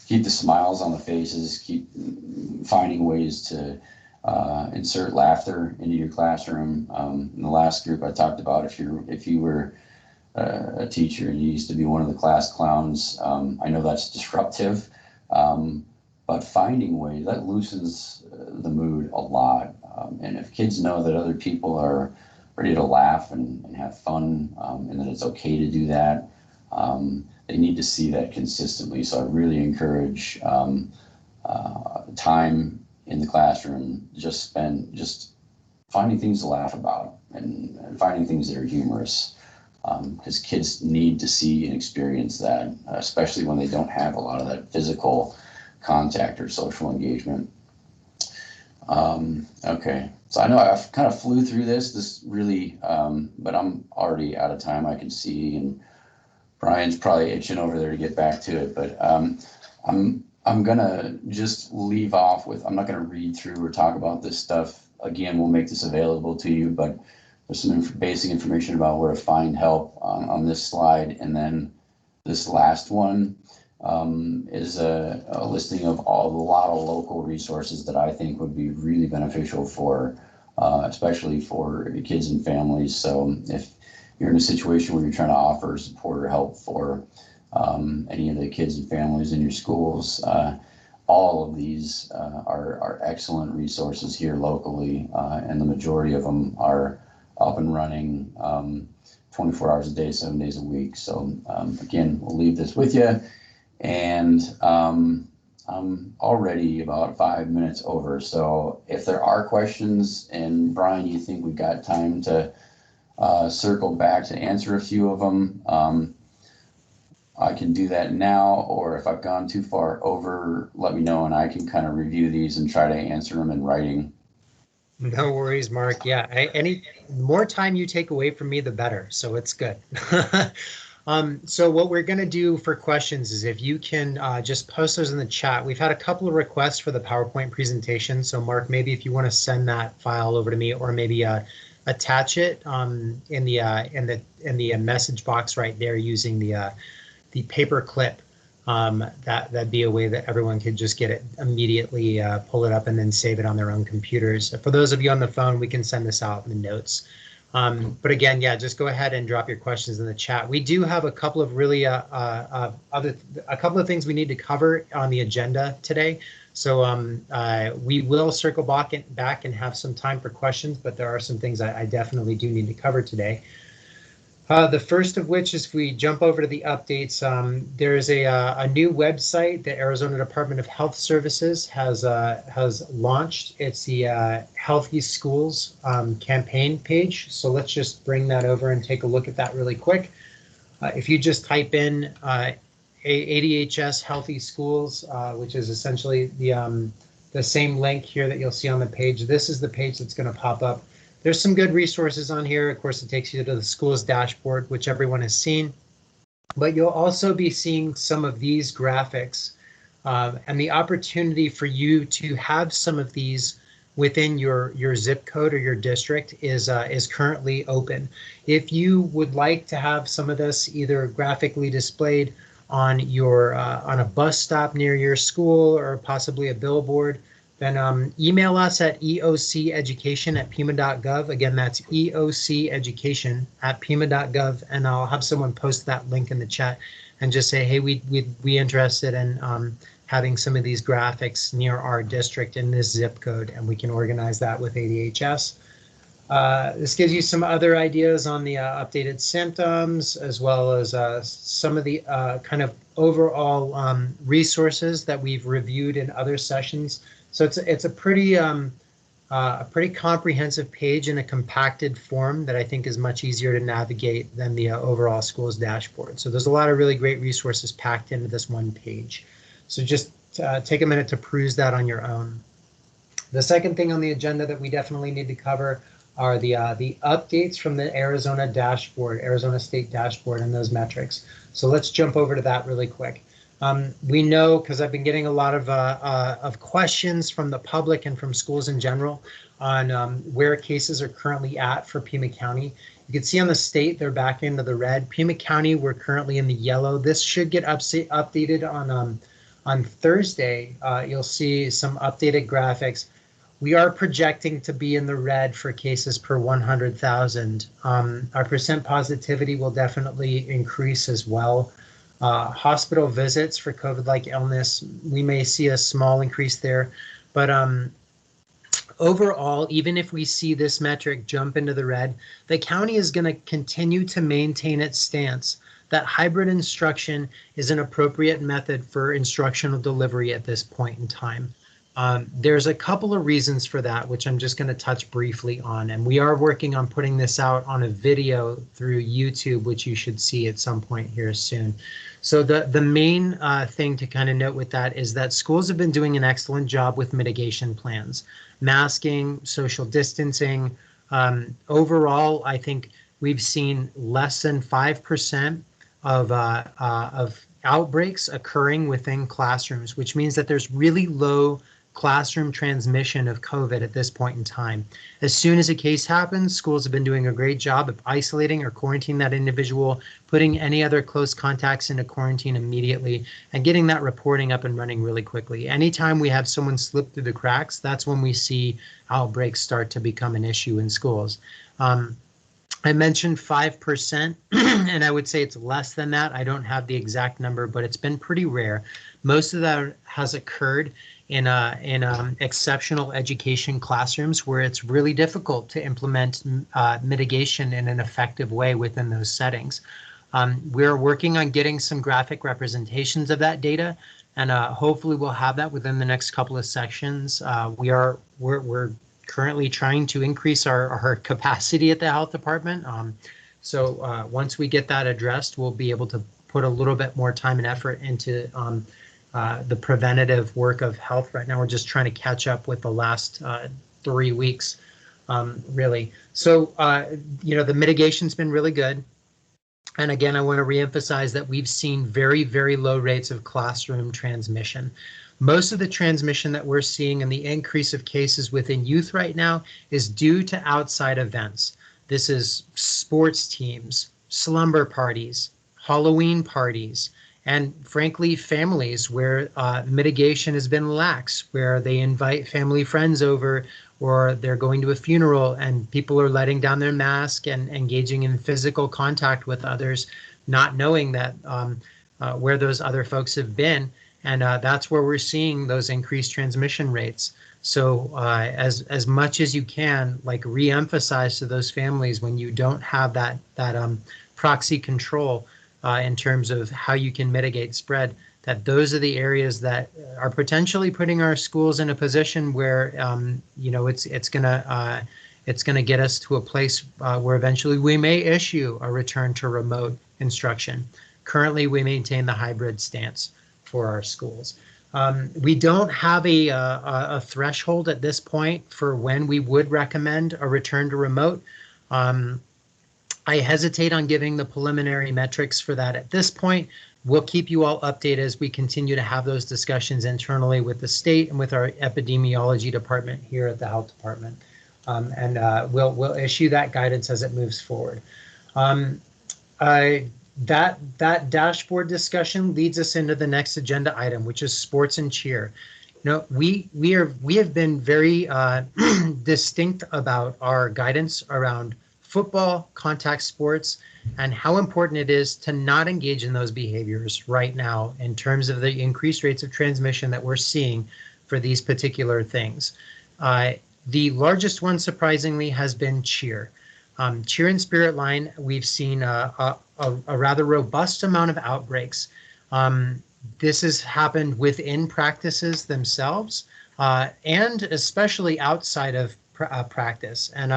Keep the smiles on the faces, keep finding ways to insert laughter into your classroom. In the last group I talked about, if you were a teacher and you used to be one of the class clowns, I know that's disruptive, but finding ways, that loosens the mood a lot. And if kids know that other people are ready to laugh and have fun, and that it's okay to do that, they need to see that consistently. So I really encourage time in the classroom, just finding things to laugh about and finding things that are humorous, because kids need to see and experience that, especially when they don't have a lot of that physical contact or social engagement. Okay, so I know I've kind of flew through this really, but I'm already out of time, I can see, and Brian's probably itching over there to get back to it, but I'm gonna just leave off with, I'm not gonna read through or talk about this stuff. Again, we'll make this available to you, but there's some basic information about where to find help on this slide. And then this last one is a listing of a lot of local resources that I think would be really beneficial for, especially for kids and families. So if you're in a situation where you're trying to offer support or help for any of the kids and families in your schools, all of these are excellent resources here locally, and the majority of them are up and running 24 hours a day, 7 days a week. So again, we'll leave this with you. And I'm already about 5 minutes over. So if there are questions, and Brian, you think we've got time to circle back to answer a few of them, I can do that now, or if I've gone too far over, let me know and I can kind of review these and try to answer them in writing. No worries, Mark. Yeah, any more time you take away from me, the better. So it's good. So what we're going to do for questions is if you can just post those in the chat. We've had a couple of requests for the PowerPoint presentation. So Mark, maybe if you want to send that file over to me, or maybe attach it in the message box right there using the paper clip. That'd be a way that everyone could just get it immediately, pull it up, and then save it on their own computers. For those of you on the phone, we can send this out in the notes. But again, yeah, just go ahead and drop your questions in the chat. We do have a couple of really a couple of things we need to cover on the agenda today. So we will circle back and have some time for questions, but there are some things I definitely do need to cover today. The first of which is, if we jump over to the updates, there is a new website that Arizona Department of Health Services has launched. It's the Healthy Schools campaign page. So let's just bring that over and take a look at that really quick. If you just type in ADHS Healthy Schools, which is essentially the same link here that you'll see on the page, this is the page that's going to pop up. There's some good resources on here. Of course, it takes you to the school's dashboard, which everyone has seen. But you'll also be seeing some of these graphics, and the opportunity for you to have some of these within your zip code or your district is currently open. If you would like to have some of this either graphically displayed on your on a bus stop near your school, or possibly a billboard, then email us at eoceducation@pima.gov. Again, that's eoceducation@pima.gov, and I'll have someone post that link in the chat and just say, hey, we'd be interested in having some of these graphics near our district in this zip code, and we can organize that with ADHS. This gives you some other ideas on the updated symptoms, as well as some of the kind of overall resources that we've reviewed in other sessions. So it's a pretty comprehensive page in a compacted form that I think is much easier to navigate than the overall school's dashboard. So there's a lot of really great resources packed into this one page. So just take a minute to peruse that on your own. The second thing on the agenda that we definitely need to cover are the updates from the Arizona dashboard, Arizona State dashboard, and those metrics. So let's jump over to that really quick. We know, because I've been getting a lot of questions from the public and from schools in general on where cases are currently at for Pima County. You can see on the state, they're back into the red. Pima County, we're currently in the yellow. This should get updated on Thursday. You'll see some updated graphics. We are projecting to be in the red for cases per 100,000. Our percent positivity will definitely increase as well. Hospital visits for COVID-like illness, we may see a small increase there, but overall, even if we see this metric jump into the red, the county is going to continue to maintain its stance that hybrid instruction is an appropriate method for instructional delivery at this point in time. There's a couple of reasons for that, which I'm just going to touch briefly on, and we are working on putting this out on a video through YouTube, which you should see at some point here soon. So the main thing to kind of note with that is that schools have been doing an excellent job with mitigation plans, masking, social distancing. Overall, I think we've seen less than 5% of outbreaks occurring within classrooms, which means that there's really low classroom transmission of COVID at this point in time. As soon as a case happens, schools have been doing a great job of isolating or quarantining that individual, putting any other close contacts into quarantine immediately, and getting that reporting up and running really quickly. Anytime we have someone slip through the cracks, that's when we see outbreaks start to become an issue in schools. I mentioned 5%, and I would say it's less than that. I don't have the exact number, but it's been pretty rare. Most of that has occurred in exceptional education classrooms where it's really difficult to implement mitigation in an effective way within those settings. We're working on getting some graphic representations of that data, and hopefully we'll have that within the next couple of sections. We're currently trying to increase our capacity at the health department. So once we get that addressed, we'll be able to put a little bit more time and effort into the preventative work of health. Right now, we're just trying to catch up with the last 3 weeks, really. So, the mitigation's been really good. And again, I want to reemphasize that we've seen very, very low rates of classroom transmission. Most of the transmission that we're seeing and the increase of cases within youth right now is due to outside events. This is sports teams, slumber parties, Halloween parties, and frankly, families where mitigation has been lax, where they invite family friends over, or they're going to a funeral and people are letting down their mask and engaging in physical contact with others, not knowing that where those other folks have been. And that's where we're seeing those increased transmission rates. So as much as you can, like, re-emphasize to those families when you don't have that proxy control in terms of how you can mitigate spread, that those are the areas that are potentially putting our schools in a position where it's gonna get us to a place where eventually we may issue a return to remote instruction. Currently, we maintain the hybrid stance for our schools. We don't have a threshold at this point for when we would recommend a return to remote. I hesitate on giving the preliminary metrics for that at this point. We'll keep you all updated as we continue to have those discussions internally with the state and with our epidemiology department here at the health department. We'll issue that guidance as it moves forward. That dashboard discussion leads us into the next agenda item, which is sports and cheer. We have been very distinct about our guidance around football, contact sports, and how important it is to not engage in those behaviors right now in terms of the increased rates of transmission that we're seeing for these particular things. The largest one, surprisingly, has been cheer. Cheer and Spirit Line, we've seen a rather robust amount of outbreaks. This has happened within practices themselves, and especially outside of practice. And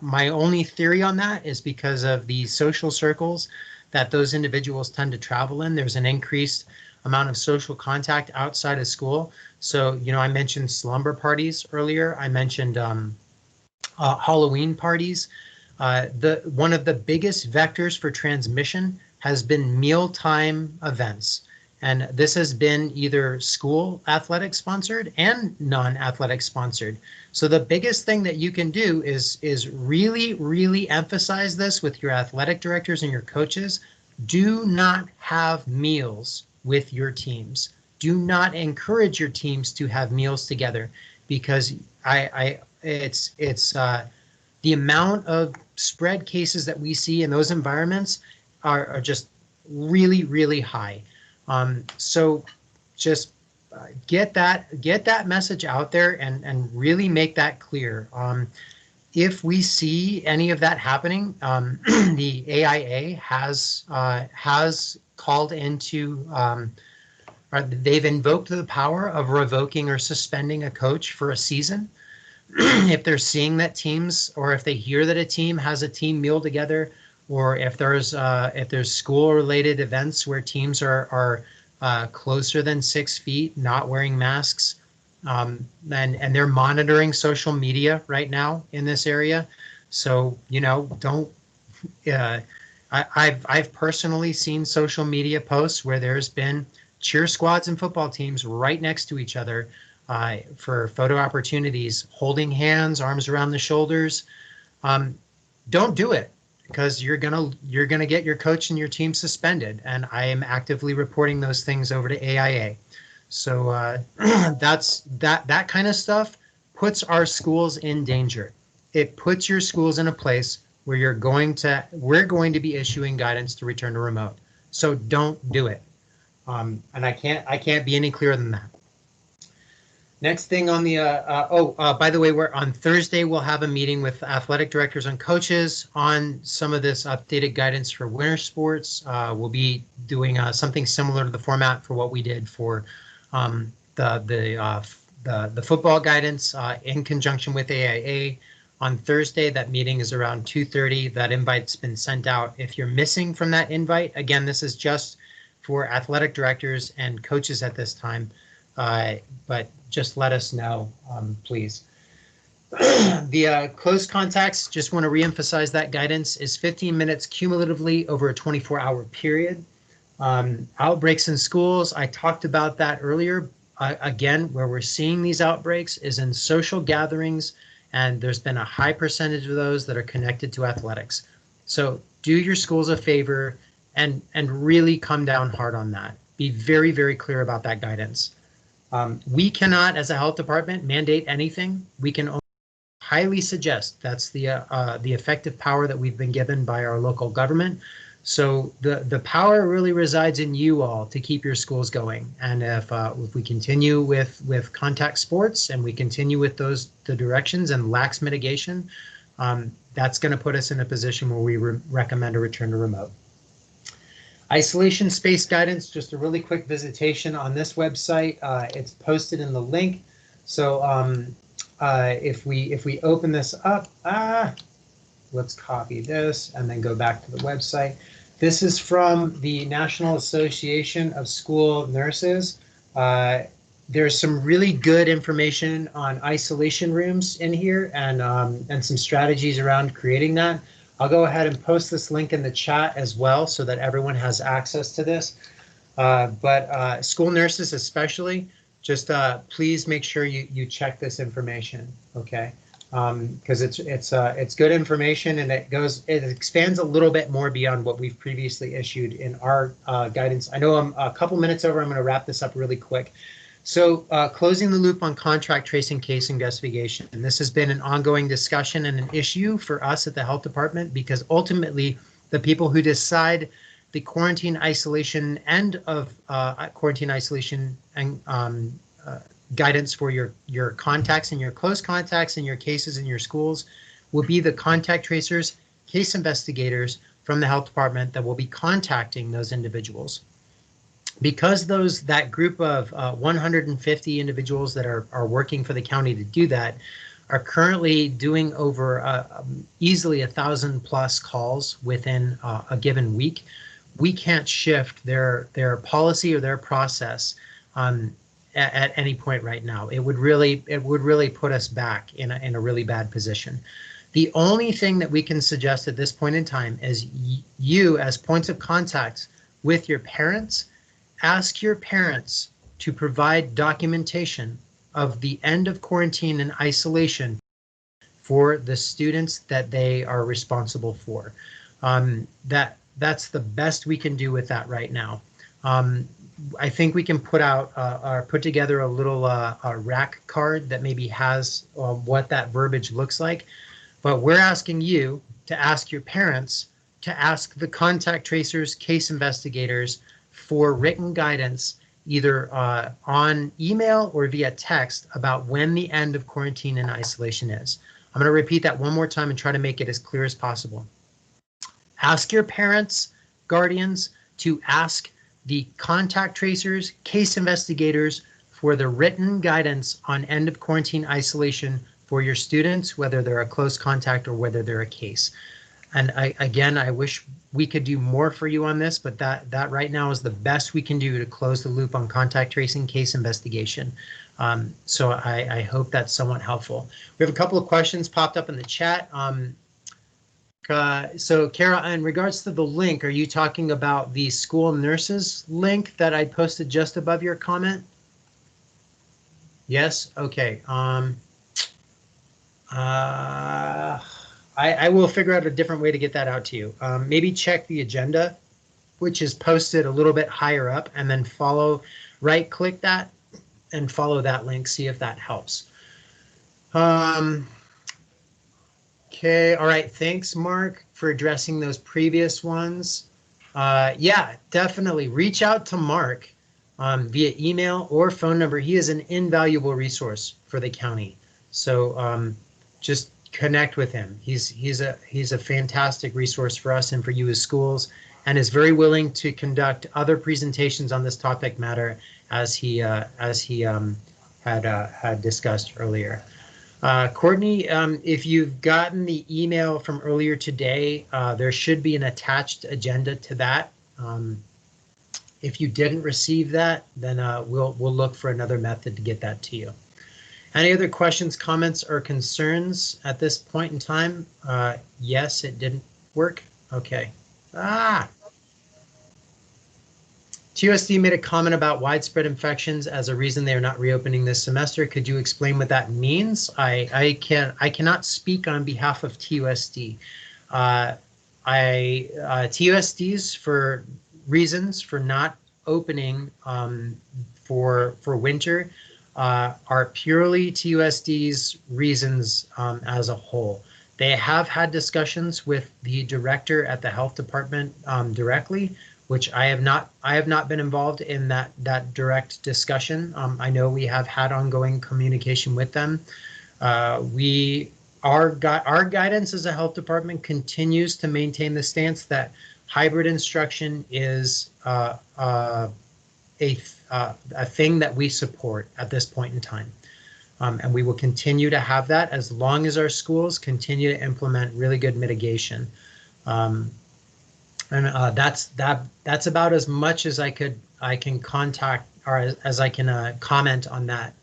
my only theory on that is because of the social circles that those individuals tend to travel in. There's an increased amount of social contact outside of school. So, I mentioned slumber parties earlier. I mentioned Halloween parties. One of the biggest vectors for transmission has been mealtime events. And this has been either school athletic sponsored and non-athletic sponsored. So the biggest thing that you can do is really, really emphasize this with your athletic directors and your coaches. Do not have meals with your teams. Do not encourage your teams to have meals together, because it's the amount of spread cases that we see in those environments are just really, really high. So just get that message out there and really make that clear. If we see any of that happening, the AIA has called into, they've invoked the power of revoking or suspending a coach for a season. If they're seeing that teams, or if they hear that a team has a team meal together, or if there's school-related events where teams are closer than 6 feet, not wearing masks, and they're monitoring social media right now in this area. So don't. I've personally seen social media posts where there's been cheer squads and football teams right next to each other for photo opportunities, holding hands, arms around the shoulders. Don't do it, because you're gonna get your coach and your team suspended. And I am actively reporting those things over to AIA. So that kind of stuff puts our schools in danger. It puts your schools in a place where we're going to be issuing guidance to return to remote. So don't do it. And I can't be any clearer than that. Next thing on the, by the way, we're on Thursday, we'll have a meeting with athletic directors and coaches on some of this updated guidance for winter sports. We'll be doing something similar to the format for what we did for the football guidance in conjunction with AIA. On Thursday, that meeting is around 2:30. That invite's been sent out. If you're missing from that invite, again, this is just for athletic directors and coaches at this time. But just let us know, please. The close contacts, just want to reemphasize that guidance is 15 minutes cumulatively over a 24-hour period. Outbreaks in schools, I talked about that earlier. Again, where we're seeing these outbreaks is in social gatherings, and there's been a high percentage of those that are connected to athletics. So do your schools a favor and really come down hard on that. Be very, very clear about that guidance. We cannot, as a health department, mandate anything. We can only highly suggest. That's the effective power that we've been given by our local government. So the power really resides in you all to keep your schools going. And if we continue with contact sports and we continue with the directions and lax mitigation, that's going to put us in a position where we recommend a return to remote. Isolation space guidance, just a really quick visitation on this website. It's posted in the link. So if we open this up, let's copy this and then go back to the website. This is from the National Association of School Nurses. There's some really good information on isolation rooms in here and some strategies around creating that. I'll go ahead and post this link in the chat as well so that everyone has access to this. But school nurses especially, just please make sure you check this information, okay? Because it's good information and it expands a little bit more beyond what we've previously issued in our guidance. I know I'm a couple minutes over. I'm going to wrap this up really quick. So closing the loop on contract tracing case investigation. And this has been an ongoing discussion and an issue for us at the health department because ultimately the people who decide the quarantine isolation end of quarantine isolation and guidance for your contacts and your close contacts and your cases in your schools will be the contact tracers, case investigators from the health department that will be contacting those individuals. Because that group of 150 individuals that are working for the county to do that are currently doing over easily 1,000+ calls within a given week, we can't shift their policy or their process at any point right now. It would really put us back in a really bad position. The only thing that we can suggest at this point in time is you as points of contact with your parents. Ask your parents to provide documentation of the end of quarantine and isolation for the students that they are responsible for. That's the best we can do with that right now. I think we can put together a little rack card that maybe has what that verbiage looks like, but we're asking you to ask your parents to ask the contact tracers, case investigators, for written guidance, either on email or via text about when the end of quarantine and isolation is. I'm going to repeat that one more time and try to make it as clear as possible. Ask your parents, guardians, to ask the contact tracers, case investigators for the written guidance on end of quarantine isolation for your students, whether they're a close contact or whether they're a case. And I wish we could do more for you on this, but that right now is the best we can do to close the loop on contact tracing, case investigation. So I hope that's somewhat helpful. We have a couple of questions popped up in the chat. So Kara, in regards to the link, are you talking about the school nurses link that I posted just above your comment? Yes, okay. I will figure out a different way to get that out to you. Maybe check the agenda, which is posted a little bit higher up, and then right click that and follow that link, see if that helps. Okay, all right, thanks Mark for addressing those previous ones. Yeah, definitely reach out to Mark. via email or phone number. He is an invaluable resource for the county. So just connect with him. He's a fantastic resource for us and for you as schools, and is very willing to conduct other presentations on this topic matter as he had discussed earlier. Courtney, if you've gotten the email from earlier today, there should be an attached agenda to that. If you didn't receive that, then we'll look for another method to get that to you. Any other questions, comments, or concerns at this point in time? Yes, it didn't work. Okay. TUSD made a comment about widespread infections as a reason they are not reopening this semester. Could you explain what that means? I cannot speak on behalf of TUSD. TUSDs for reasons for not opening for winter are purely TUSD's reasons as a whole. They have had discussions with the director at the health department directly, which I have not been involved in that direct discussion. I know we have had ongoing communication with them. Our guidance as a health department continues to maintain the stance that hybrid instruction is a thing that we support at this point in time. And we will continue to have that as long as our schools continue to implement really good mitigation. That's about as much as I can contact, or as I can comment on that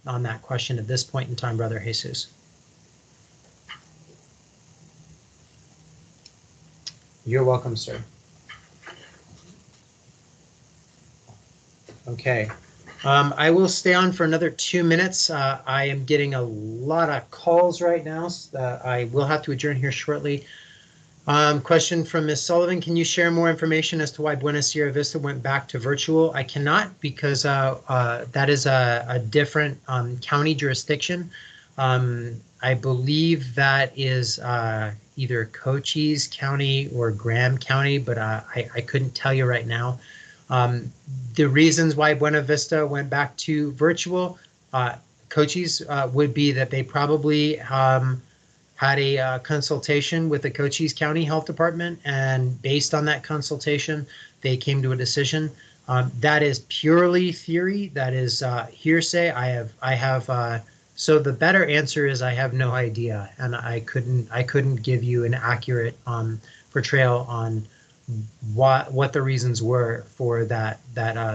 question at this point in time, Brother Jesus. You're welcome, sir. Okay. I will stay on for another 2 minutes. I am getting a lot of calls right now, so I will have to adjourn here shortly. Question from Ms. Sullivan. Can you share more information as to why Buena Sierra Vista went back to virtual? I cannot, because that is a different county jurisdiction. I believe that is either Cochise County or Graham County, but I couldn't tell you right now. The reasons why Buena Vista went back to virtual, Cochise would be that they probably had a consultation with the Cochise County Health Department, and based on that consultation, they came to a decision. That is purely theory. That is hearsay. So the better answer is I have no idea, and I couldn't give you an accurate portrayal on what the reasons were for that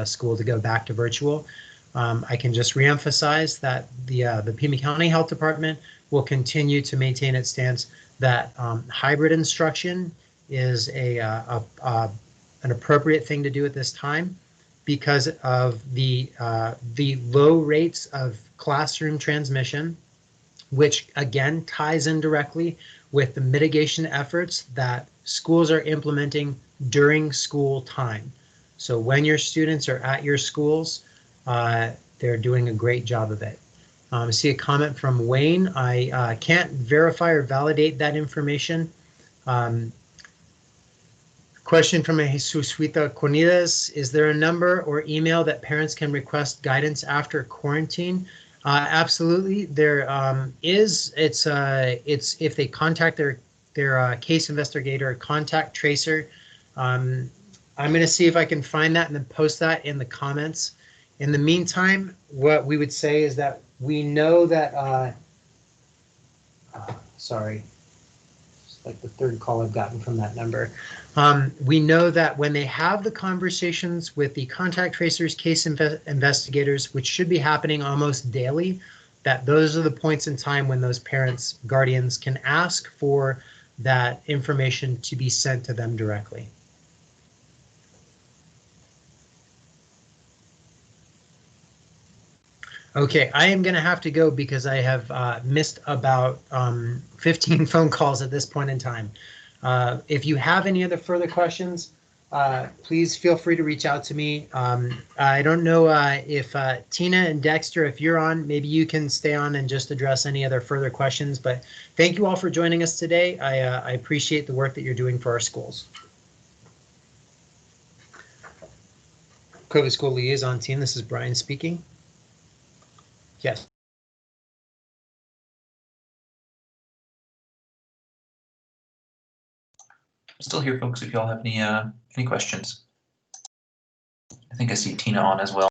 school to go back to virtual. I can just reemphasize that the Pima County Health Department will continue to maintain its stance that hybrid instruction is an appropriate thing to do at this time because of the low rates of classroom transmission, which again ties in directly with the mitigation efforts that schools are implementing during school time. So when your students are at your schools, they're doing a great job of it. I see a comment from Wayne. I can't verify or validate that information. Question from Jesuita Cornides. Is there a number or email that parents can request guidance after quarantine? Absolutely, there is. It's if they contact their case investigator or contact tracer. I'm going to see if I can find that and then post that in the comments. In the meantime, what we would say is that we know that, sorry, it's like the third call I've gotten from that number. We know that when they have the conversations with the contact tracers, case investigators, which should be happening almost daily, that those are the points in time when those parents, guardians can ask for that information to be sent to them directly. Okay, I am going to have to go because I have missed about 15 phone calls at this point in time. If you have any other further questions, please feel free to reach out to me. I don't know if Tina and Dexter, if you're on, maybe you can stay on and just address any other further questions. But thank you all for joining us today. I appreciate the work that you're doing for our schools. COVID School Liaison Team. This is Brian speaking. Yes. Still here, folks, if y'all have any questions. I think I see Tina on as well.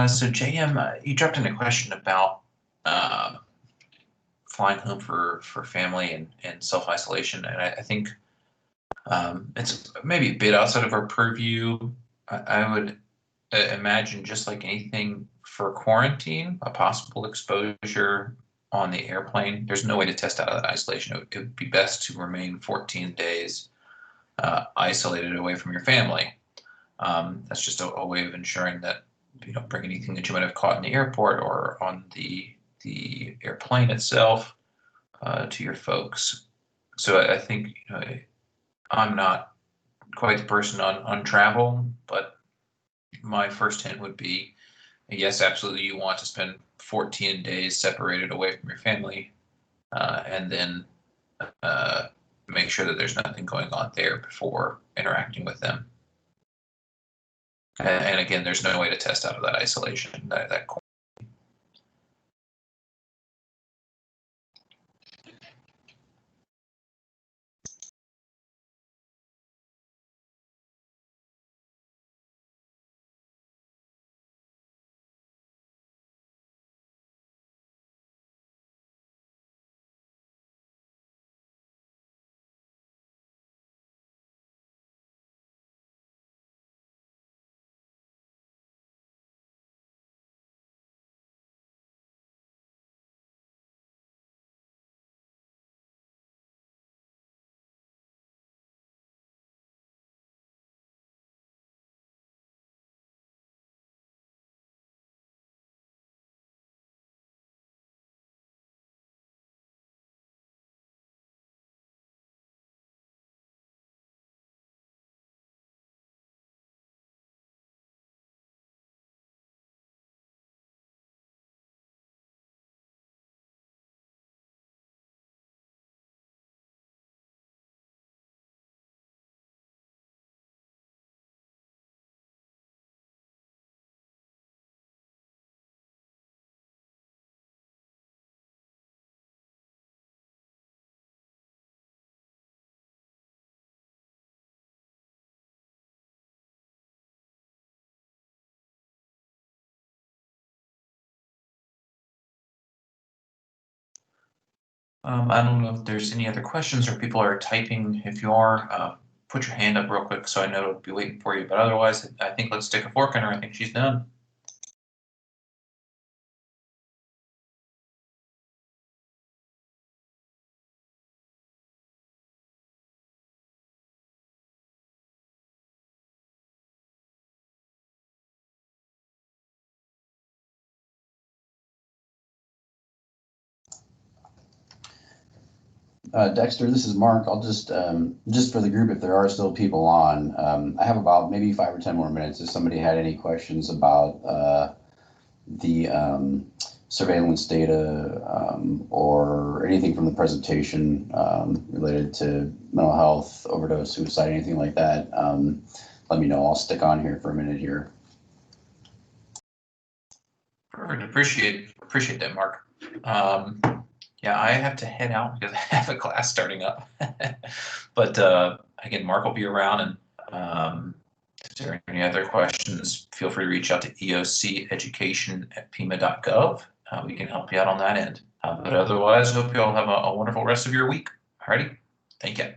So JM, you dropped in a question about flying home for family and self-isolation, and I think it's maybe a bit outside of our purview. I would imagine, just like anything for quarantine, a possible exposure on the airplane. There's no way to test out of that isolation. It would be best to remain 14 days isolated away from your family. That's just a way of ensuring that you don't bring anything that you might have caught in the airport or on the airplane itself to your folks. So I think I'm not quite the person on travel, but my first hint would be yes, absolutely, you want to spend 14 days separated away from your family, and then make sure that there's nothing going on there before interacting with them. And again, there's no way to test out of that isolation, that I don't know if there's any other questions or people are typing. If you are, put your hand up real quick so I know to be waiting for you. But otherwise, I think let's stick a fork in her. I think she's done. Dexter, this is Mark. I'll just for the group, if there are still people on, I have about maybe 5 or 10 more minutes. If somebody had any questions about the surveillance data or anything from the presentation related to mental health, overdose, suicide, anything like that, let me know. I'll stick on here for a minute here. Perfect. Appreciate that, Mark. Yeah, I have to head out because I have a class starting up. But again, Mark will be around, and if there are any other questions, feel free to reach out to eoceducation@pima.gov. We can help you out on that end. But otherwise, hope you all have a wonderful rest of your week. Alrighty, thank you.